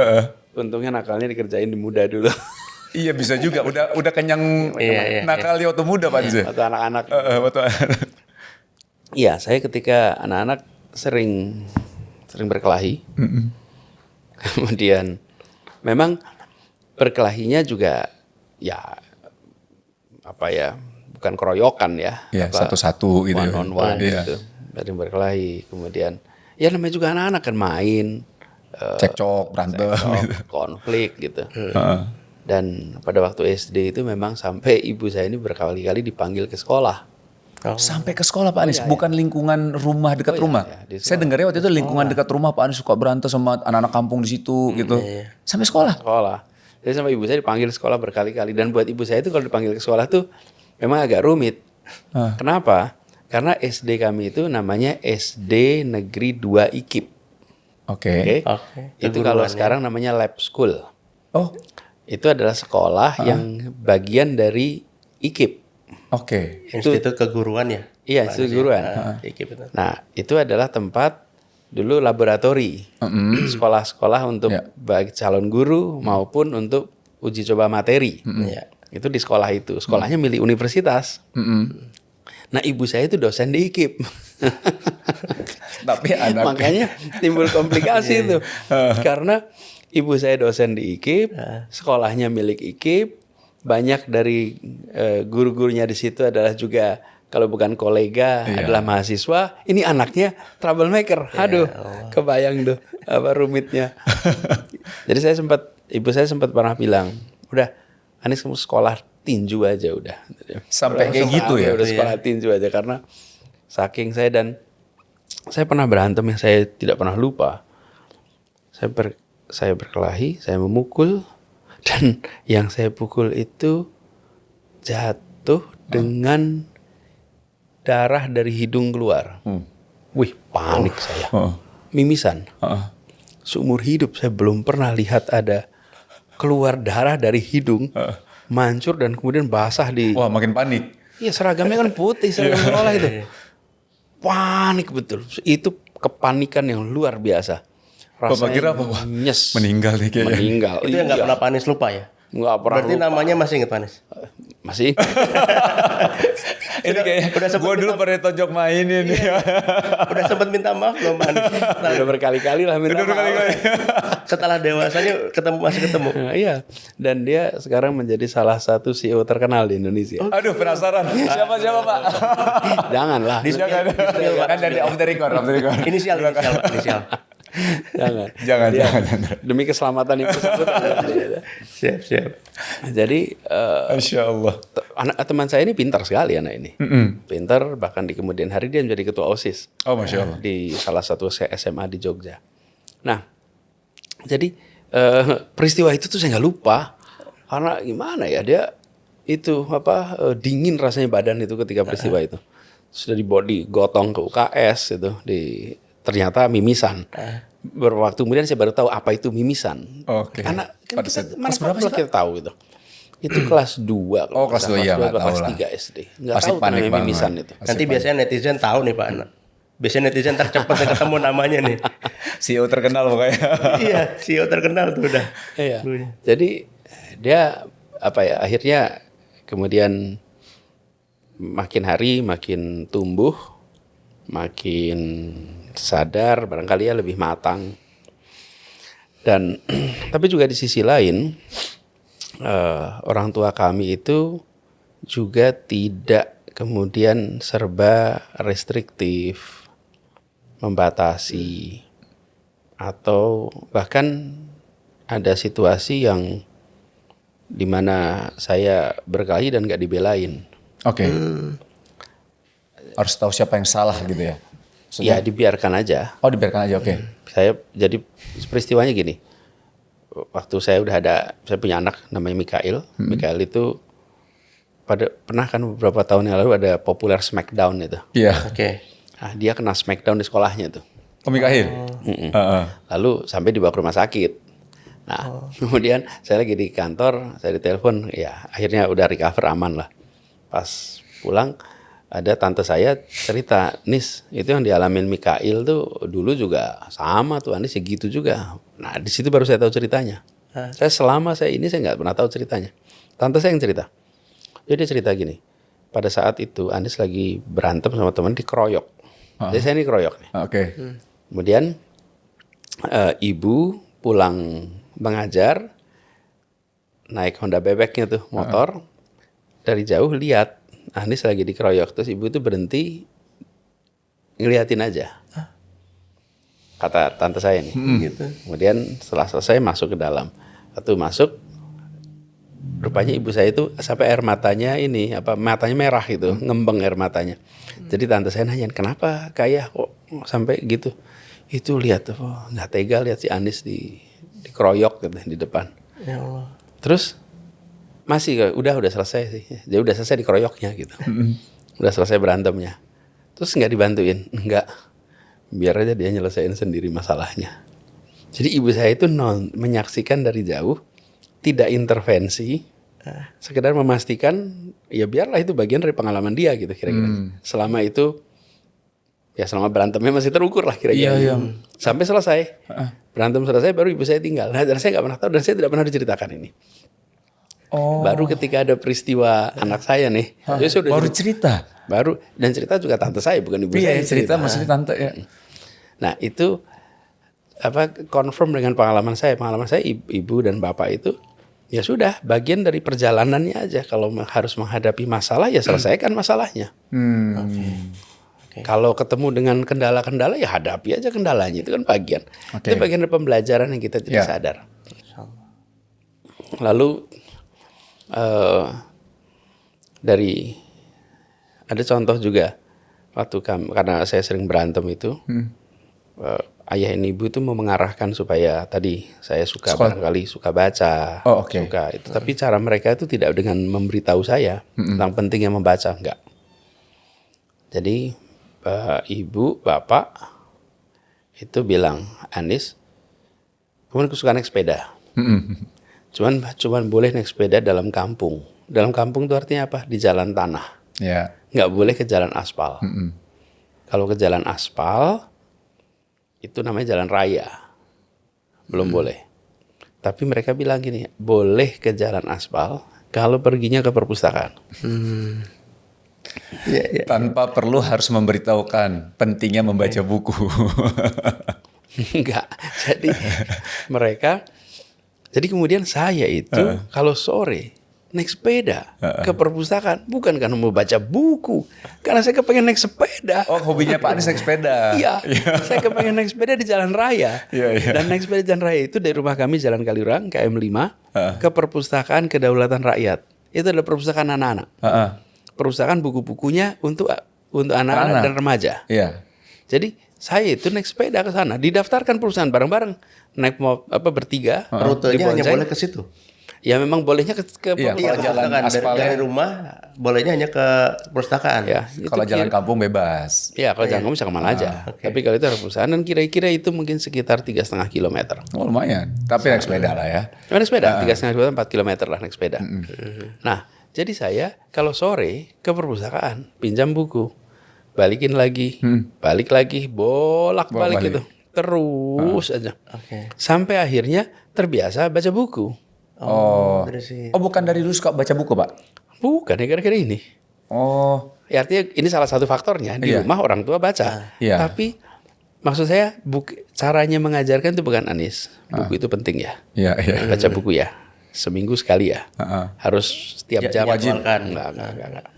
Untungnya nakalnya dikerjain di muda dulu. Iya bisa juga, udah kenyang nakal waktu muda Pak Anies. Waktu anak-anak. Waktu Iya, saya ketika anak-anak sering berkelahi. Kemudian memang berkelahinya juga ya apa ya, bukan keroyokan ya. Satu-satu gitu. One on one gitu. Sering berkelahi. Kemudian ya namanya juga anak-anak kan main. Cekcok, berantem. Gitu. Konflik gitu. Dan pada waktu SD itu memang sampai ibu saya ini berkali-kali dipanggil ke sekolah. Sampai ke sekolah Pak Anies, bukan lingkungan rumah dekat rumah. Saya dengarnya waktu itu lingkungan dekat rumah Pak Anies suka berantem sama anak-anak kampung di situ gitu. Sampai sekolah. Jadi sama ibu saya dipanggil sekolah berkali-kali, dan buat ibu saya itu kalau dipanggil ke sekolah tuh memang agak rumit. Kenapa? Karena SD kami itu namanya SD Negeri 2 IKIP. Oke. Itu kalau sekarang namanya lab school. Itu adalah sekolah yang bagian dari IKIP. Institut Keguruan ya? Iya, Institut Keguruan. Nah, itu adalah tempat dulu laboratori. Sekolah-sekolah untuk bagi calon guru maupun untuk uji coba materi. Itu di sekolah itu. Sekolahnya milik universitas. Nah, ibu saya itu dosen di IKIP. Tapi makanya timbul komplikasi itu. Karena ibu saya dosen di IKIP, sekolahnya milik IKIP. Banyak dari guru-gurunya di situ adalah juga kalau bukan kolega adalah mahasiswa. Ini anaknya troublemaker. Aduh, kebayang tuh apa rumitnya. Jadi ibu saya sempat pernah bilang, udah Anies kamu sekolah tinju aja udah. Sampai kayak gitu ya? Udah sekolah tinju aja, karena saking saya pernah berantem yang saya tidak pernah lupa. Saya berkelahi, saya memukul. Dan yang saya pukul itu jatuh dengan darah dari hidung keluar. Wih, panik saya. Mimisan. Seumur hidup saya belum pernah lihat ada keluar darah dari hidung, mancur dan kemudian basah di... Wah, makin panik. Iya seragamnya kan putih seragam sekolah itu. Panik betul. Itu kepanikan yang luar biasa. Bapak kira apa? Wah, nyes. meninggal nih kayaknya. Meninggal. Itu yang nggak pernah Pak Anies lupa ya? Nggak pernah Berarti lupa. namanya masih ingat Pak Anies? Masih. Ini kayak gue dulu pernah tojok main ini. Udah sempat minta maaf belum Pak Anies? Udah berkali-kali lah minta maaf. Setelah dewasanya masih ketemu. Nah, iya. Dan dia sekarang menjadi salah satu CEO terkenal di Indonesia. Aduh penasaran. Siapa Pak? Janganlah. Kan dari off the record. Inisial Pak, inisial. Jangan. Jangan. Demi keselamatan ibu tersebut. Siap. Jadi Masya Allah. anak teman saya ini pintar sekali anak ini. Pintar, bahkan di kemudian hari dia menjadi ketua OSIS. Oh Masya Allah. Di salah satu SMA di Jogja. Nah, jadi peristiwa itu tuh saya nggak lupa. Karena gimana ya, dia itu dingin rasanya badan itu ketika peristiwa itu. Sudah digotong ke UKS itu, ternyata mimisan. Beberapa waktu kemudian saya baru tahu apa itu mimisan. Oke. Karena kan Kelas berapa sih, kita tahu gitu. Itu kelas 2. Oh, kelas 2 ya, nggak tahu kelas lah. 3 SD. Nggak Pasti tahu panik namanya mimisan banget. itu. Nanti biasanya netizen tahu nih Pak. Biasanya netizen tercepat ketemu namanya nih. CEO terkenal pokoknya. Iya, CEO terkenal tuh udah. Iya. Jadi dia akhirnya kemudian makin hari makin tumbuh, makin sadar, barangkali ya lebih matang. Dan tapi juga di sisi lain orang tua kami itu juga tidak kemudian serba restriktif, membatasi, atau bahkan ada situasi yang dimana saya berkelahi dan gak dibelain. Oke. Harus tahu siapa yang salah gitu ya. Ya dibiarkan aja. Oh dibiarkan aja, oke. Saya jadi peristiwanya gini. Waktu saya punya anak namanya Mikail. Mikail itu pernah kan beberapa tahun yang lalu ada populer Smackdown itu. Iya. Oke. Nah, dia kena Smackdown di sekolahnya tuh. Oh Mikail. Lalu sampai dibawa ke rumah sakit. Nah, kemudian saya lagi di kantor, saya ditelepon, ya akhirnya udah recover aman lah. Pas pulang ada tante saya cerita, Nis, itu yang dialamin Mikail tuh dulu juga sama tuh, Anis segitu juga. Nah di situ baru saya tahu ceritanya. Saya nggak pernah tahu ceritanya. Tante saya yang cerita. Jadi dia cerita gini, pada saat itu Anis lagi berantem sama teman dikeroyok. Jadi saya ini keroyok nih. Oke. Kemudian ibu pulang mengajar, naik Honda Bebeknya tuh motor, dari jauh lihat Anis lagi dikeroyok, terus ibu tuh berhenti ngeliatin aja. Kata tante saya nih. Gitu. Kemudian setelah selesai masuk ke dalam. Waktu masuk, rupanya ibu saya itu sampai air matanya matanya merah gitu, ngembeng air matanya. Jadi tante saya nanya, kenapa kayak kok sampai gitu? Itu lihat tuh, nggak tega lihat si Anis dikeroyok gitu di depan. Ya Allah. Terus masih udah selesai sih. Jadi udah selesai dikeroyoknya gitu. Udah selesai berantemnya. Terus nggak dibantuin, nggak. Biar aja dia nyelesain sendiri masalahnya. Jadi ibu saya itu menyaksikan dari jauh, tidak intervensi, sekedar memastikan ya biarlah itu bagian dari pengalaman dia gitu kira-kira. Selama itu ya selama berantemnya masih terukur lah kira-kira. Iya. Sampai selesai. Berantem selesai baru ibu saya tinggal. Nah, dan saya nggak pernah tahu dan saya tidak pernah diceritakan ini. Oh. Baru ketika ada peristiwa anak saya nih, baru cerita. Baru dan cerita juga tante saya bukan ibu saya. Iya cerita maksudnya tante ya. Nah itu confirm dengan pengalaman saya. Pengalaman saya ibu dan bapak itu ya sudah bagian dari perjalanannya aja. Kalau harus menghadapi masalah ya selesaikan masalahnya. Okay. Kalau ketemu dengan kendala-kendala ya hadapi aja kendalanya, itu kan bagian. Itu bagian dari pembelajaran yang kita tidak sadar. Lalu ada contoh juga waktu karena saya sering berantem itu, ayah dan ibu itu mau mengarahkan supaya tadi saya barangkali suka baca, suka itu. Tapi cara mereka itu tidak dengan memberitahu saya tentang pentingnya membaca, enggak. Jadi ibu, bapak itu bilang, Anis, kamu suka naik sepeda. Cuman boleh naik sepeda dalam kampung. Dalam kampung itu artinya apa? Di jalan tanah. Ya. Nggak boleh ke jalan aspal. Kalau ke jalan aspal, itu namanya jalan raya. Belum boleh. Tapi mereka bilang gini, boleh ke jalan aspal kalau perginya ke perpustakaan. Tanpa perlu harus memberitahukan pentingnya membaca buku. Enggak. Jadi kemudian saya itu kalau sore naik sepeda ke perpustakaan bukan karena mau baca buku, karena saya kepengen naik sepeda. Oh, hobinya Pak Anies naik sepeda. Iya, saya kepengen naik sepeda di jalan raya. Dan naik sepeda di jalan raya itu dari rumah kami Jalan Kaliurang KM 5 ke perpustakaan Kedaulatan Rakyat. Itu adalah perpustakaan anak-anak. Perpustakaan buku-bukunya untuk anak-anak dan remaja. Iya. Jadi saya itu naik sepeda ke sana, didaftarkan perusahaan bareng-bareng, naik bertiga. Rutenya hanya boleh ke situ. Ya memang bolehnya ke Kalau jalan aspalnya dari rumah bolehnya hanya ke perpustakaan. Ya, kalau jalan kampung bebas. Ya kalau jalan kampung bisa kemana aja. Tapi kalau itu ada perusahaan dan kira-kira itu mungkin sekitar 3,5 kilometer. Oh, lumayan. Tapi naik sepeda lah ya. Naik sepeda 3,5 kilometer 4 kilometer lah naik sepeda. Nah jadi saya kalau sore ke perpustakaan pinjam buku, balikin lagi, balik lagi, bolak-balik gitu, terus aja. Sampai akhirnya terbiasa baca buku. Oh, bukan dari dulu suka baca buku, Pak? Bukan ya gara-gara ini. Oh, Ya, artinya ini salah satu faktornya di rumah orang tua baca. Tapi maksud saya caranya mengajarkan itu bukan Anies. Buku itu penting ya. Iya. Baca buku ya. Seminggu sekali ya. Harus setiap jam. Wajib kan? Enggak.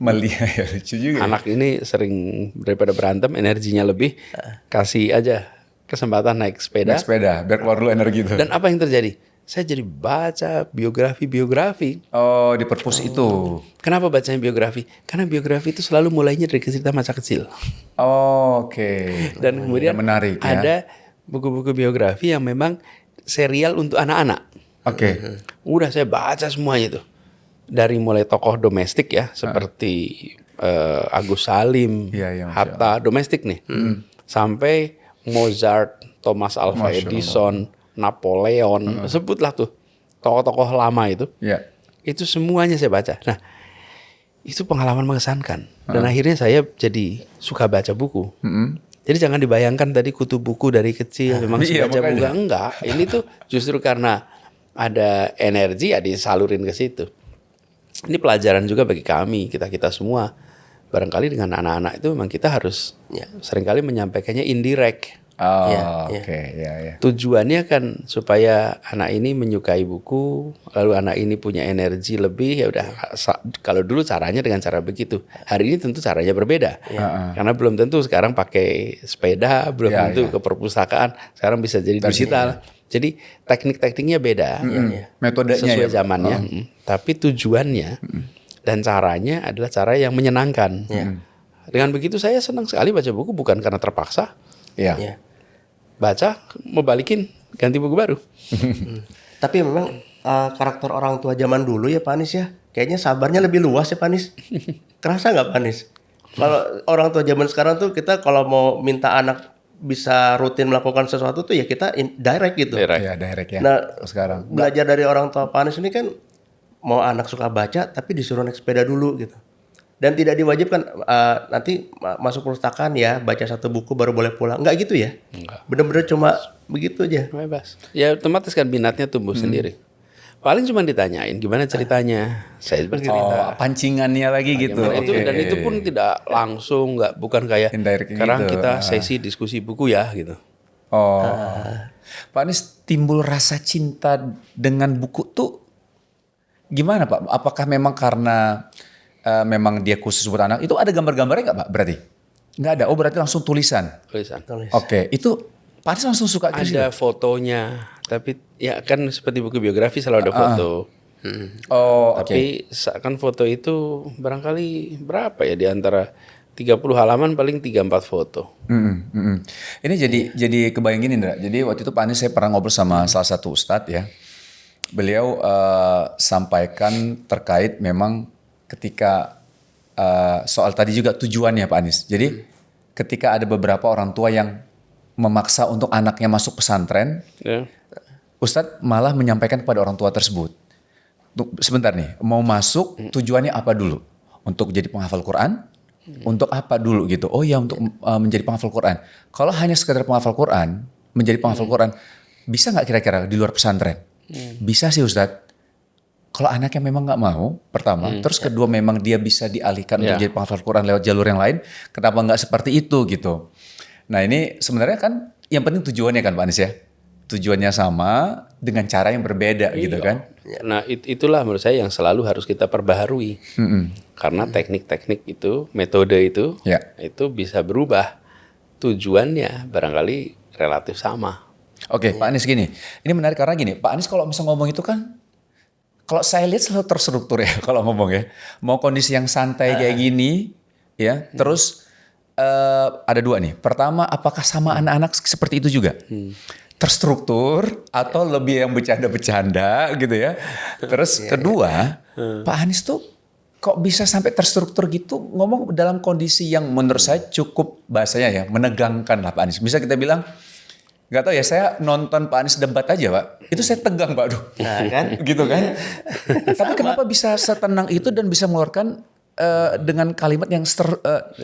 Melihat ya, lucu juga. Anak ini sering daripada berantem energinya lebih, kasih aja kesempatan naik sepeda. Naik sepeda, biar keluar dulu energi itu. Dan apa yang terjadi? Saya jadi baca biografi. Oh, di perpus itu. Kenapa bacanya biografi? Karena biografi itu selalu mulainya dari cerita masa kecil. Oh, oke. Dan kemudian menarik, ya. ada buku-buku biografi yang memang serial untuk anak-anak. Oke. Udah saya baca semuanya itu. Dari mulai tokoh domestik ya, seperti Agus Salim, Hatta, domestik nih. Sampai Mozart, Thomas Alva Edison, Napoleon, sebutlah tuh tokoh-tokoh lama itu. Itu semuanya saya baca. Nah, itu pengalaman mengesankan. Dan akhirnya saya jadi suka baca buku. Jadi jangan dibayangkan tadi kutu buku dari kecil memang suka baca buku. Enggak, ini tuh justru karena ada energi ya disalurin ke situ. Ini pelajaran juga bagi kami, kita semua. Barangkali dengan anak-anak itu memang kita harus seringkali menyampaikannya indirect. Oke. Tujuannya kan supaya anak ini menyukai buku, lalu anak ini punya energi lebih. Ya udah, kalau dulu caranya dengan cara begitu. Hari ini tentu caranya berbeda. Karena belum tentu sekarang pakai sepeda, belum tentu ke perpustakaan. Sekarang bisa jadi digital. Jadi teknik-tekniknya beda, metodenya sesuai zamannya. Tapi tujuannya dan caranya adalah cara yang menyenangkan. Dengan begitu saya senang sekali baca buku bukan karena terpaksa. Baca, mau balikin, ganti buku baru. Tapi memang karakter orang tua zaman dulu ya Pak Anies ya, kayaknya sabarnya lebih luas ya Pak Anies. Kerasa nggak Pak Anies? Kalau orang tua zaman sekarang tuh kita kalau mau minta anak bisa rutin melakukan sesuatu tuh ya kita direct gitu. Direct ya. Nah, sekarang belajar dari orang tua Pak Anies ini kan mau anak suka baca tapi disuruh naik sepeda dulu gitu. Dan tidak diwajibkan nanti masuk perpustakaan ya baca satu buku baru boleh pulang. Enggak gitu ya? Enggak. Bener-bener cuma begitu aja. Bebas. Ya otomatis kan minatnya tumbuh sendiri. Paling cuma ditanyain gimana ceritanya. Saya bercerita. Pancingannya lagi gitu. Dan itu pun tidak langsung, bukan kayak sekarang gitu. kita sesi diskusi buku ya gitu. Pak Anies timbul rasa cinta dengan buku tuh gimana Pak? Apakah memang karena memang dia khusus buat anak? Itu ada gambar-gambarnya nggak Pak berarti? Nggak ada. Oh berarti langsung tulisan. Oke. Itu Pak Anies langsung suka gitu. Ada fotonya. Tapi ya kan seperti buku biografi selalu ada foto. Tapi kan foto itu barangkali berapa ya di antara 30 halaman paling 3-4 foto. Ini jadi kebayang gini Indra. Jadi waktu itu Pak Anies saya pernah ngobrol sama salah satu ustadz ya. Beliau sampaikan terkait memang ketika soal tadi juga tujuannya Pak Anies. Jadi ketika ada beberapa orang tua yang memaksa untuk anaknya masuk pesantren, Ustadz malah menyampaikan kepada orang tua tersebut, sebentar nih, mau masuk tujuannya apa dulu? Untuk jadi penghafal Quran? Untuk apa dulu gitu? Oh ya, untuk menjadi penghafal Quran. Kalau hanya sekedar penghafal Quran, menjadi penghafal Quran, bisa nggak kira-kira di luar pesantren? Bisa sih Ustadz. Kalau anaknya memang nggak mau, pertama, terus kedua memang dia bisa dialihkan untuk jadi penghafal Quran lewat jalur yang lain, kenapa nggak seperti itu gitu? Nah ini sebenarnya kan yang penting tujuannya kan Pak Anis ya, tujuannya sama dengan cara yang berbeda gitu kan? Nah itulah menurut saya yang selalu harus kita perbaharui, karena teknik-teknik itu, metode itu, itu bisa berubah, tujuannya barangkali relatif sama. Oke, Pak Anis gini, ini menarik karena gini, Pak Anis kalau misal ngomong itu kan. Kalau saya lihat selalu terstruktur ya kalau ngomong ya. Mau kondisi yang santai kayak gini ya. Terus ada dua nih. Pertama, apakah sama anak-anak seperti itu juga? Terstruktur atau lebih yang bercanda-bercanda gitu ya. Terus kedua, Pak Anies tuh kok bisa sampai terstruktur gitu ngomong dalam kondisi yang menurut saya cukup bahasanya ya menegangkan lah Pak Anies. Bisa kita bilang nggak tahu ya, saya nonton Pak Anies debat aja Pak, itu saya tegang Pak, Nah, kan? gitu kan. Tapi kenapa bisa setenang itu dan bisa mengeluarkan dengan kalimat yang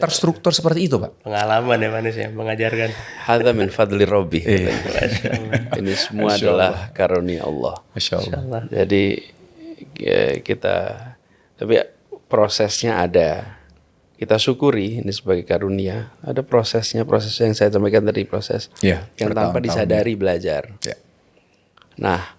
terstruktur seperti itu Pak? Pengalaman ya Pak Anis ya, mengajarkan. Hadza min fadli Rabbi. Ini semua adalah karunia Allah. Masya Allah. Jadi tapi prosesnya ada. Kita syukuri ini sebagai karunia. Ada prosesnya, proses yang saya sampaikan tadi, proses yang tanpa disadari belajar. Nah,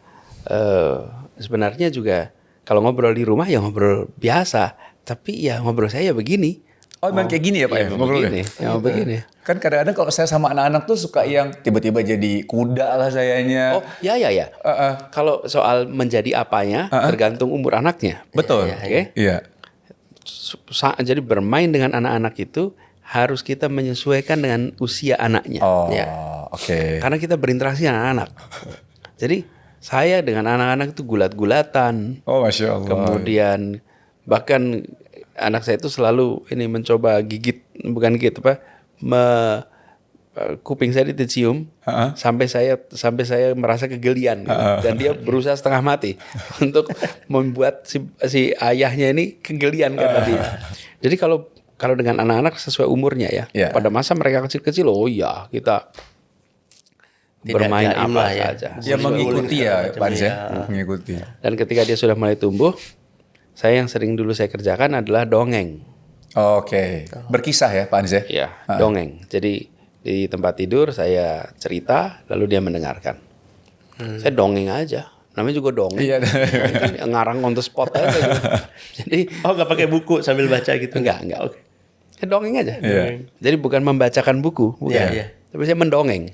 sebenarnya juga kalau ngobrol di rumah ya ngobrol biasa, tapi ya ngobrol saya begini. Oh, memang kayak gini ya Pak ya? Begini, begini. Kan kadang-kadang kalau saya sama anak-anak tuh suka yang tiba-tiba jadi kuda lah sayanya. Oh, ya. Kalau soal menjadi apanya tergantung umur anaknya. Betul. Oke. Iya. Jadi bermain dengan anak-anak itu harus kita menyesuaikan dengan usia anaknya. Oh, ya. Oke. Karena kita berinteraksi dengan anak. Jadi saya dengan anak-anak itu gulat-gulatan. Oh, Masya Allah. Kemudian bahkan anak saya itu selalu ini mencoba gigit, bukan gigit apa, kuping saya dicium sampai saya merasa kegelian gitu. Dan dia berusaha setengah mati untuk membuat si ayahnya ini kegelian kan tadi. Jadi kalau dengan anak-anak sesuai umurnya ya. Pada masa mereka kecil-kecil, oh iya kita bermain apa saja. Dia mengikuti ya Pak Anis ya, mengikuti. Dan ketika dia sudah mulai tumbuh, saya yang sering dulu saya kerjakan adalah dongeng. Oke. Berkisah ya Pak Anis ya? Iya, dongeng. Jadi di tempat tidur saya cerita lalu dia mendengarkan. Saya dongeng aja. Namanya juga dongeng. Iya. Ngarang on the spot aja gitu. Jadi nggak pakai buku sambil baca gitu? Enggak. Oke. Dongeng aja. Iya. Jadi bukan membacakan buku, bukan. Iya. Tapi saya mendongeng.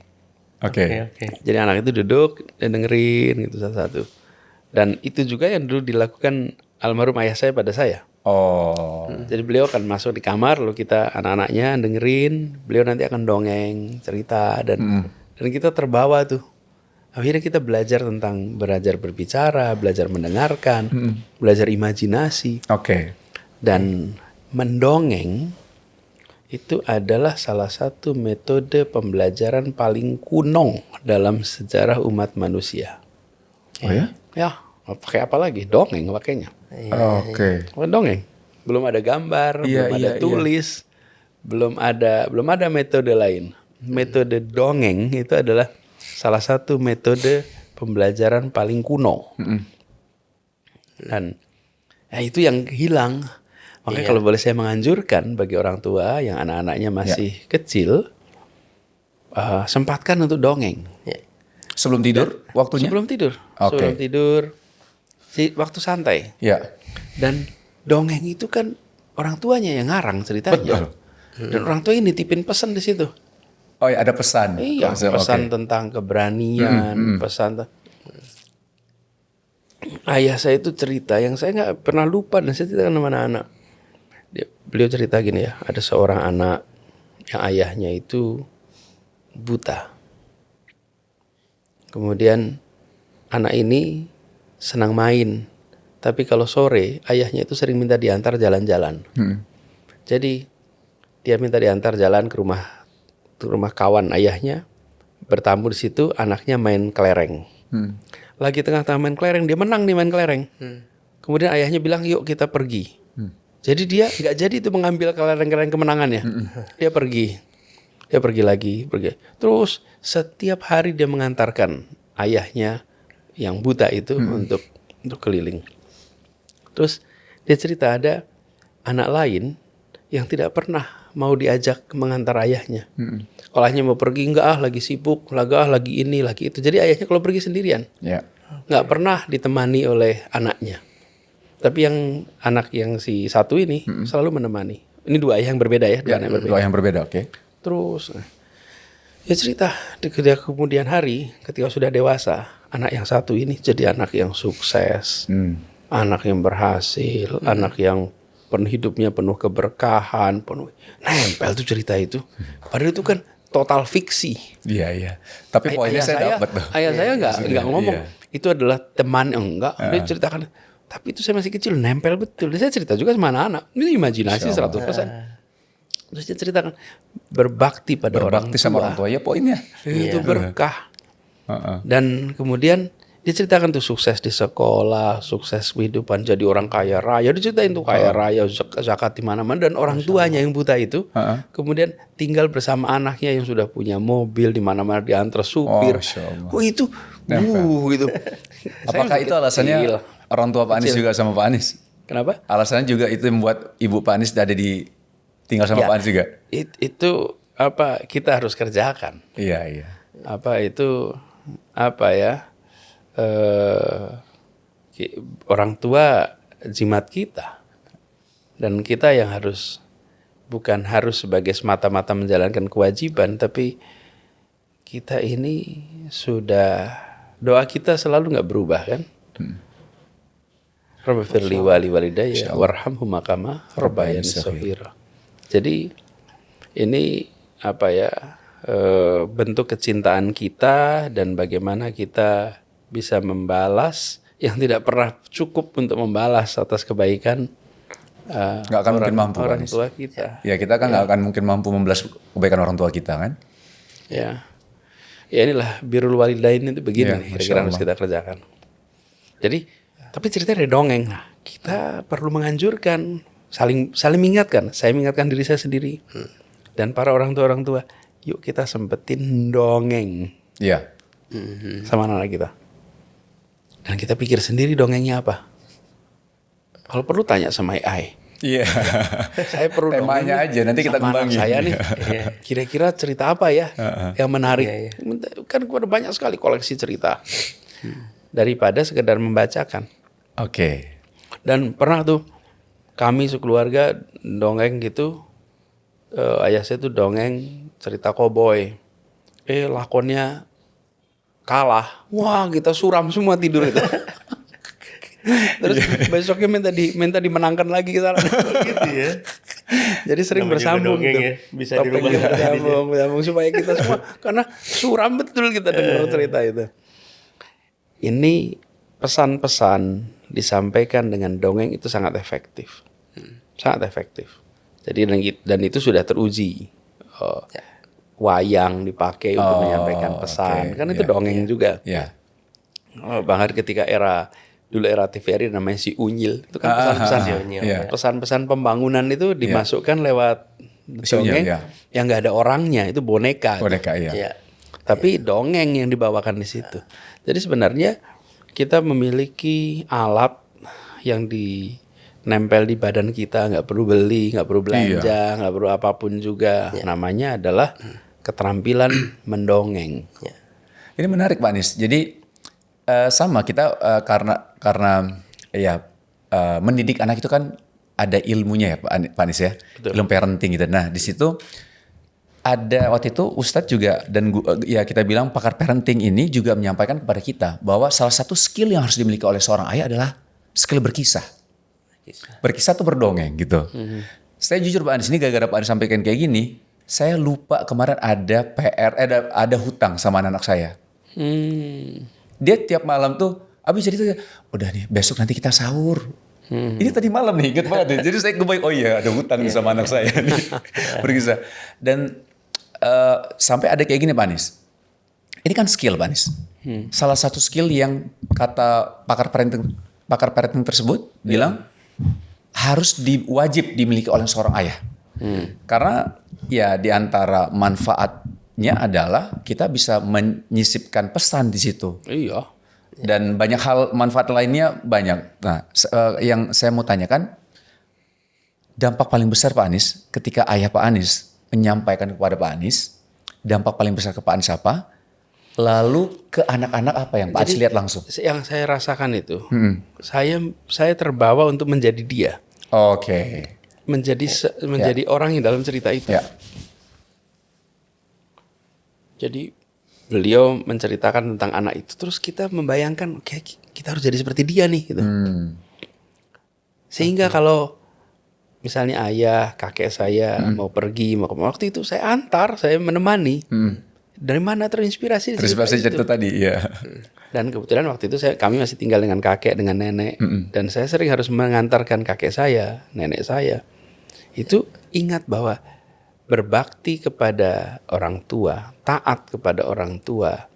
Oke. Jadi anak itu duduk dan dengerin gitu satu-satu. Dan itu juga yang dulu dilakukan almarhum ayah saya pada saya. Oh. Jadi beliau akan masuk di kamar, lalu kita anak-anaknya dengerin, beliau nanti akan dongeng, cerita dan kita terbawa tuh. Akhirnya kita belajar berbicara, belajar mendengarkan, belajar imajinasi. Oke. Dan mendongeng itu adalah salah satu metode pembelajaran paling kuno dalam sejarah umat manusia. Oh ya? Ya, pakai apa lagi? Dongeng pakainya. Oke. Dongeng. Belum ada gambar, belum ada tulis, belum ada metode lain. Metode dongeng itu adalah salah satu metode pembelajaran paling kuno. Dan itu yang hilang. Makanya kalau boleh saya menganjurkan bagi orang tua yang anak-anaknya masih kecil, sempatkan untuk dongeng. Sebelum tidur waktunya? Sebelum tidur. Oke. Sebelum tidur. Waktu santai. Ya. Dan dongeng itu kan orang tuanya yang ngarang ceritanya. Betul. Dan orang tua ini nitipin pesan di situ. Oh ya, ada pesan. Iya, pesan tentang keberanian, pesan. Ayah saya itu cerita yang saya nggak pernah lupa dan saya ceritakan sama anak-anak. Beliau cerita gini ya, ada seorang anak yang ayahnya itu buta. Kemudian anak ini senang main, tapi kalau sore ayahnya itu sering minta diantar jalan-jalan. Jadi dia minta diantar jalan ke rumah kawan ayahnya, bertamu di situ, anaknya main kelereng. Lagi tengah-tengah main kelereng, dia menang nih main kelereng. Kemudian ayahnya bilang, yuk kita pergi. Jadi dia nggak jadi itu mengambil kelereng-kelereng kemenangannya. Dia pergi lagi. Terus setiap hari dia mengantarkan ayahnya yang buta itu untuk keliling. Terus dia cerita ada anak lain yang tidak pernah mau diajak mengantar ayahnya. Kalau ayahnya mau pergi, enggak lagi sibuk, lagi ini, lagi itu. Jadi ayahnya kalau pergi sendirian. Nggak pernah ditemani oleh anaknya. Tapi yang anak yang si satu ini selalu menemani. Ini dua ayah yang berbeda ya. Dua yang berbeda, oke. Terus dia cerita di kemudian hari ketika sudah dewasa, anak yang satu ini jadi anak yang sukses, anak yang berhasil, anak yang hidupnya penuh keberkahan, nempel tuh cerita itu. Padahal itu kan total fiksi. Iya. Tapi poinnya saya dapat tuh. Ayah saya nggak ngomong itu adalah teman, enggak. Dia ceritakan. Tapi itu saya masih kecil, nempel betul. Saya cerita juga sama anak-anak. Itu imajinasi 100%. Terus dia ceritakan berbakti pada orang tua. Sama orang tua ya poinnya. Itu berkah. Dan kemudian dia ceritakan tuh sukses di sekolah, sukses kehidupan, jadi orang kaya raya. Dia ceritain tuh kaya raya, zakat di mana-mana. Dan orang tuanya yang buta itu kemudian tinggal bersama anaknya yang sudah punya mobil di mana-mana diantar supir. Itu gitu. Apakah itu alasannya orang tua Pak Anies juga sama Pak Anies? Kenapa? Alasannya juga itu membuat ibu Pak Anies ada tinggal sama Pak Anies juga? Itu apa kita harus kerjakan. Iya. Orang tua jimat kita. Dan kita yang bukan harus sebagai semata-mata menjalankan kewajiban, tapi kita ini sudah, doa kita selalu nggak berubah kan? Rabbifirli wali walidayya warhamhuma kama rabbayani shaghira. Jadi ini bentuk kecintaan kita dan bagaimana kita bisa membalas yang tidak pernah cukup untuk membalas atas kebaikan nggak akan mungkin mampu orang tua kita. Ya kita kan nggak akan mungkin mampu membalas kebaikan orang tua kita kan. Ya inilah birrul walidain itu begini kira-kira harus kita kerjakan. Jadi tapi cerita dari dongeng. Nah, kita perlu menganjurkan, saling mengingatkan. Saya mengingatkan diri saya sendiri dan para orang tua. Yuk kita sempetin dongeng. Iya. Sama anak kita. Dan kita pikir sendiri dongengnya apa. Kalau perlu tanya sama AI. Iya. Saya perlu temanya aja nanti kita kembangin. Saya nih, kira-kira cerita apa ya yang menarik? Kan ada banyak sekali koleksi cerita. Daripada sekedar membacakan. Oke. Dan pernah tuh kami sekeluarga dongeng gitu. Ayah saya tuh dongeng cerita koboi. Lakonnya kalah. Wah, kita suram semua tidur itu. Terus besoknya minta dimenangkan lagi kita. Gitu ya. Jadi sering bersambung tuh. Ya. Bisa dirubah bersambung supaya kita semua karena suram betul kita dengar cerita itu. Ini pesan-pesan disampaikan dengan dongeng itu sangat efektif. Sangat efektif. Jadi dan itu sudah teruji. Wayang dipakai untuk menyampaikan pesan. Kan itu dongeng juga. Bahkan ketika era TVRI namanya si Unyil. Itu kan pesan-pesan. Pesan-pesan pembangunan itu dimasukkan lewat dongeng yang nggak ada orangnya. Itu boneka. Tapi dongeng yang dibawakan di situ. Jadi sebenarnya kita memiliki alat yang dinempel di badan kita, nggak perlu beli, nggak perlu belanja, nggak perlu apapun juga. Namanya adalah keterampilan mendongeng. Ini menarik Pak Anies. Jadi sama kita karena mendidik anak itu kan ada ilmunya ya Pak Anies ya. Betul. Ilmu parenting gitu. Nah di situ ada waktu itu Ustadz juga dan kita bilang pakar parenting ini juga menyampaikan kepada kita bahwa salah satu skill yang harus dimiliki oleh seorang ayah adalah skill berkisah. Berkisah tuh berdongeng gitu. Saya jujur Pak Anies ini gara-gara Pak Anies sampaikan kayak gini, saya lupa kemarin ada ada hutang sama anak saya. Dia tiap malam tuh abis cerita, udah nih besok nanti kita sahur. Ini tadi malam nih, inget banget nih. Jadi saya kebayang, oh iya ada hutang sama anak saya nih. Berkisah. Dan sampai ada kayak gini Pak Anies. Ini kan skill Pak Anies. Salah satu skill yang kata pakar parenting tersebut bilang harus wajib dimiliki oleh seorang ayah. Karena ya di antara manfaatnya adalah kita bisa menyisipkan pesan di situ. Iya. Dan banyak hal manfaat lainnya banyak. Nah, yang saya mau tanyakan, dampak paling besar Pak Anies ketika ayah Pak Anies menyampaikan kepada Pak Anies, dampak paling besar ke Pak Anies apa? Lalu ke anak-anak apa yang Pak Anies lihat langsung? Yang saya rasakan itu, saya terbawa untuk menjadi dia. Oke. Menjadi orang yang dalam cerita itu. Ya. Jadi beliau menceritakan tentang anak itu, terus kita membayangkan, oke, kita harus jadi seperti dia nih, gitu. Sehingga kalau misalnya ayah, kakek saya mau pergi, waktu itu saya antar, saya menemani. Dari mana terinspirasi? Terinspirasi cerita tadi, ya. Dan kebetulan waktu itu kami masih tinggal dengan kakek, dengan nenek, dan saya sering harus mengantarkan kakek saya, nenek saya. Itu ingat bahwa berbakti kepada orang tua, taat kepada orang tua,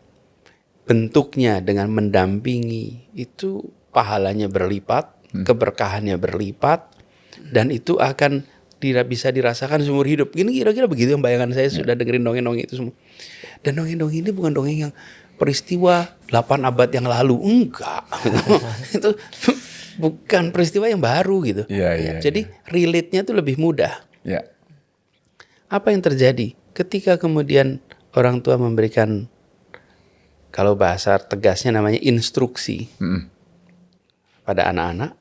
bentuknya dengan mendampingi, itu pahalanya berlipat, keberkahannya berlipat, dan itu akan bisa dirasakan seumur hidup. Gini kira-kira begitu yang bayangan saya sudah dengerin dongeng-dongeng itu semua. Dan dongeng-dongeng ini bukan dongeng yang peristiwa 8 abad yang lalu, enggak. Itu bukan peristiwa yang baru gitu. Jadi relate-nya tuh lebih mudah. Apa yang terjadi ketika kemudian orang tua memberikan, kalau bahasa tegasnya namanya instruksi pada anak-anak,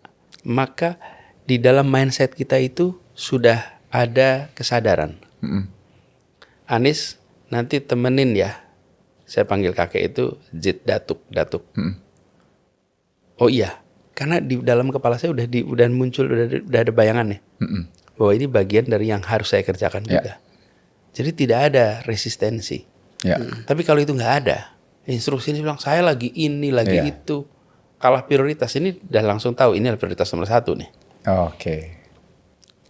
maka di dalam mindset kita itu sudah ada kesadaran. Anies, nanti temenin ya. Saya panggil kakek itu Zid Datuk. Oh iya, karena di dalam kepala saya udah muncul, udah ada bayangannya. Bahwa ini bagian dari yang harus saya kerjakan juga. Jadi tidak ada resistensi. Tapi kalau itu nggak ada, instruksi ini bilang saya lagi ini, lagi itu, kalah prioritas, ini udah langsung tahu ini adalah prioritas nomor 1 nih.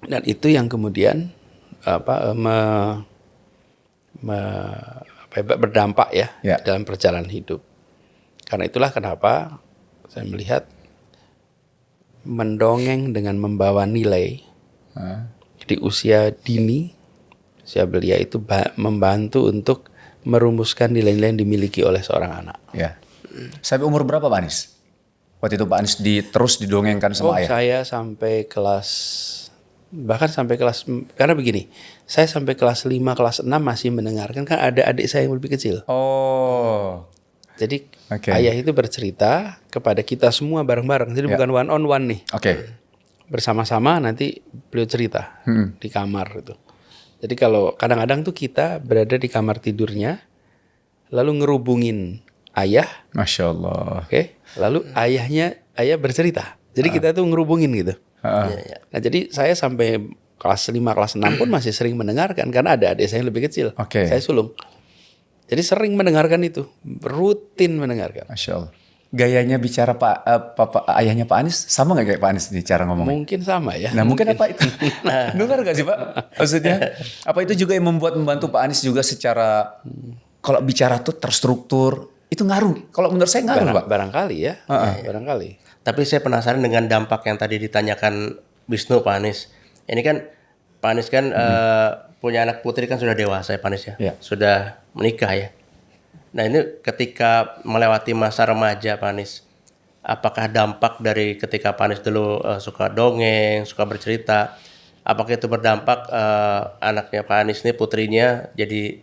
Dan itu yang kemudian berdampak ya dalam perjalanan hidup. Karena itulah kenapa saya melihat mendongeng dengan membawa nilai di usia dini, usia belia itu membantu untuk merumuskan nilai-nilai yang dimiliki oleh seorang anak. Sampai umur berapa Pak Anies? Waktu itu Pak Anies terus didongengkan sama ayah? Saya sampai karena begini, saya sampai kelas 5, kelas 6 masih mendengarkan, kan ada adik saya yang lebih kecil. Jadi ayah itu bercerita kepada kita semua bareng-bareng, jadi bukan one on one nih. Bersama-sama nanti beliau cerita di kamar gitu. Jadi kalau kadang-kadang tuh kita berada di kamar tidurnya, lalu ngerubungin ayah. Masya Allah. Lalu ayah bercerita. Jadi kita tuh ngerubungin gitu. Nah jadi saya sampai kelas 5, kelas 6 pun masih sering mendengarkan, karena ada adik saya yang lebih kecil. Saya sulung. Jadi sering mendengarkan itu, rutin mendengarkan. Masya Allah. Gayanya bicara ayahnya Pak Anies sama nggak kayak Pak Anies nih cara ngomongnya? Mungkin sama ya. Nah mungkin apa itu? Dengar nggak sih Pak? Maksudnya apa itu juga yang membantu Pak Anies juga secara kalau bicara tuh terstruktur, itu ngaruh. Kalau menurut saya ngaruh Pak. Barangkali ya. Barangkali. Tapi saya penasaran dengan dampak yang tadi ditanyakan Wisnu Pak Anies. Ini kan Pak Anies kan punya anak putri kan sudah dewasa ya Pak Anies ya. Sudah menikah ya. Nah ini ketika melewati masa remaja Pak Anies, apakah dampak dari ketika Pak Anies dulu suka dongeng, suka bercerita, apakah itu berdampak anaknya Pak Anies ini, putrinya, jadi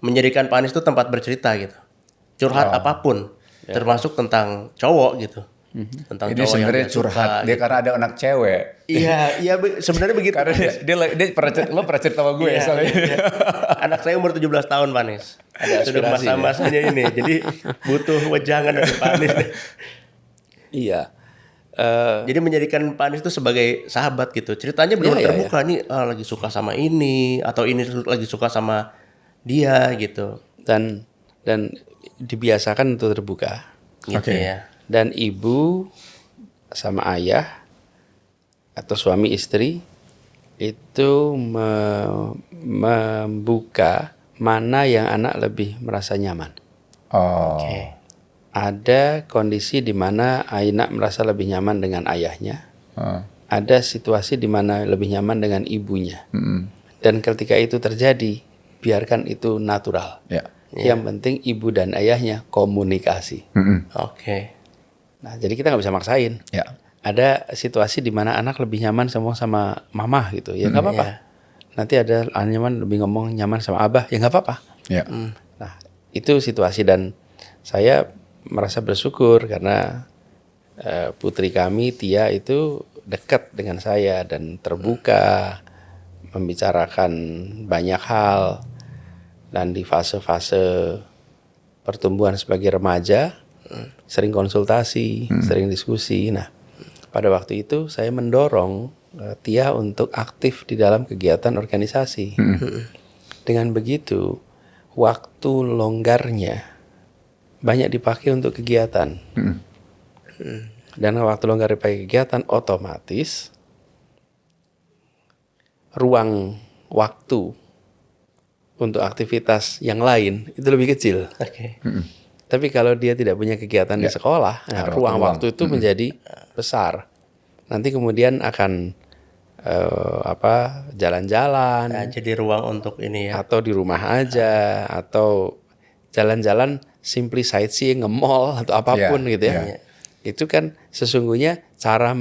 menjadikan Pak Anies itu tempat bercerita gitu, curhat apapun, termasuk tentang cowok gitu. Tentang ini sebenarnya curhat dia gitu. Karena ada anak cewek. Iya sebenarnya begitu. Karena dia lo pernah cerita sama gue soalnya. Anak saya umur 17 tahun Pak Anies. Sudah masa-masanya ini. Jadi butuh wejangan dari Pak Anies. Jadi menjadikan Pak Anies itu sebagai sahabat gitu. Ceritanya belum terbuka nih lagi suka sama ini atau ini lagi suka sama dia gitu. Dan dibiasakan untuk terbuka. Gitu ya. Dan ibu sama ayah atau suami istri itu membuka mana yang anak lebih merasa nyaman. Ada kondisi di mana anak merasa lebih nyaman dengan ayahnya, ada situasi di mana lebih nyaman dengan ibunya. Dan ketika itu terjadi, biarkan itu natural. Ya. Yang penting ibu dan ayahnya komunikasi. Oke. Nah, jadi kita nggak bisa maksain. Ya. Ada situasi di mana anak lebih nyaman sama mama gitu, ya nggak apa-apa. Nanti ada nyaman lebih nyaman sama abah, ya nggak apa-apa. Ya. Nah, itu situasi dan saya merasa bersyukur karena putri kami Tia itu dekat dengan saya dan terbuka, membicarakan banyak hal. Dan di fase-fase pertumbuhan sebagai remaja, sering konsultasi, sering diskusi. Nah, pada waktu itu saya mendorong Tia untuk aktif di dalam kegiatan organisasi. Dengan begitu, waktu longgarnya banyak dipakai untuk kegiatan. Dan waktu longgar dipakai kegiatan, otomatis ruang waktu untuk aktivitas yang lain itu lebih kecil. Oke. Tapi kalau dia tidak punya kegiatan di sekolah, nah, ruang waktu itu menjadi besar. Nanti kemudian akan jalan-jalan. Nah, jadi ruang untuk ini ya. Atau di rumah aja, atau jalan-jalan simply sightseeing, nge-mall atau apapun gitu ya. Itu kan sesungguhnya cara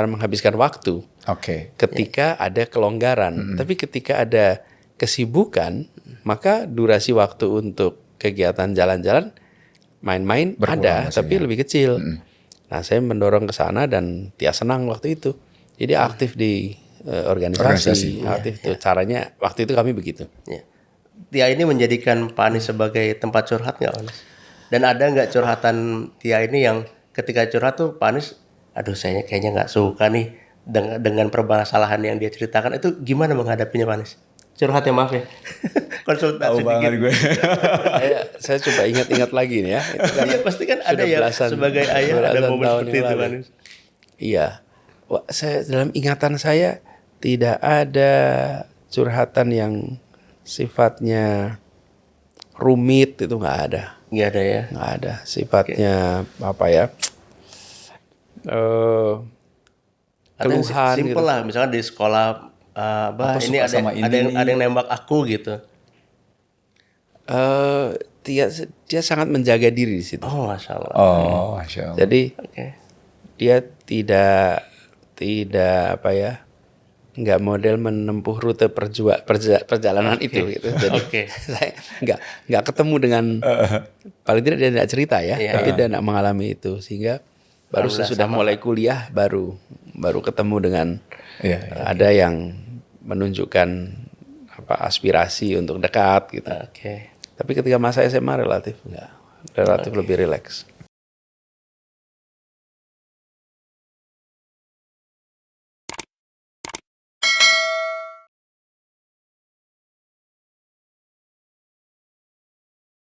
menghabiskan waktu. Oke. Ketika ada kelonggaran, tapi ketika ada kesibukan, maka durasi waktu untuk kegiatan jalan-jalan, main-main ada, tapi lebih kecil. Nah, saya mendorong ke sana dan Tia senang waktu itu. Jadi aktif di organisasi. Aktif tuh. Caranya waktu itu kami begitu. Ya. Tia ini menjadikan Pak Anies sebagai tempat curhat nggak, Pak Anies? Dan ada nggak curhatan Tia ini yang ketika curhat tuh Pak Anies, aduh saya kayaknya nggak suka nih dengan permasalahan yang dia ceritakan, itu gimana menghadapinya Pak Anies? Curhat ya, maaf ya. Konsultasi banget gue. saya coba ingat-ingat lagi nih ya. Itu kan iya pasti kan ada ya sebagai ayah ada momen seperti itu Pak Anies. Iya. Wah, dalam ingatan saya tidak ada curhatan yang sifatnya rumit, itu nggak ada. Nggak ada ya? Nggak ada. Sifatnya apa ya? Keluhan simpel gitu. lah, misalnya di sekolah ini ada yang nembak aku gitu. Dia sangat menjaga diri di situ. Oh, Masya Allah. Oh, Masya Allah. Jadi dia tidak nggak model menempuh rute perjalanan itu gitu. Jadi saya nggak ketemu dengan paling tidak dia tidak cerita ya, tapi dia tidak mengalami itu, sehingga baru sesudah mulai kuliah baru ketemu dengan ada yang menunjukkan aspirasi untuk dekat gitu. Tapi ketika masa SMA relatif lebih rileks.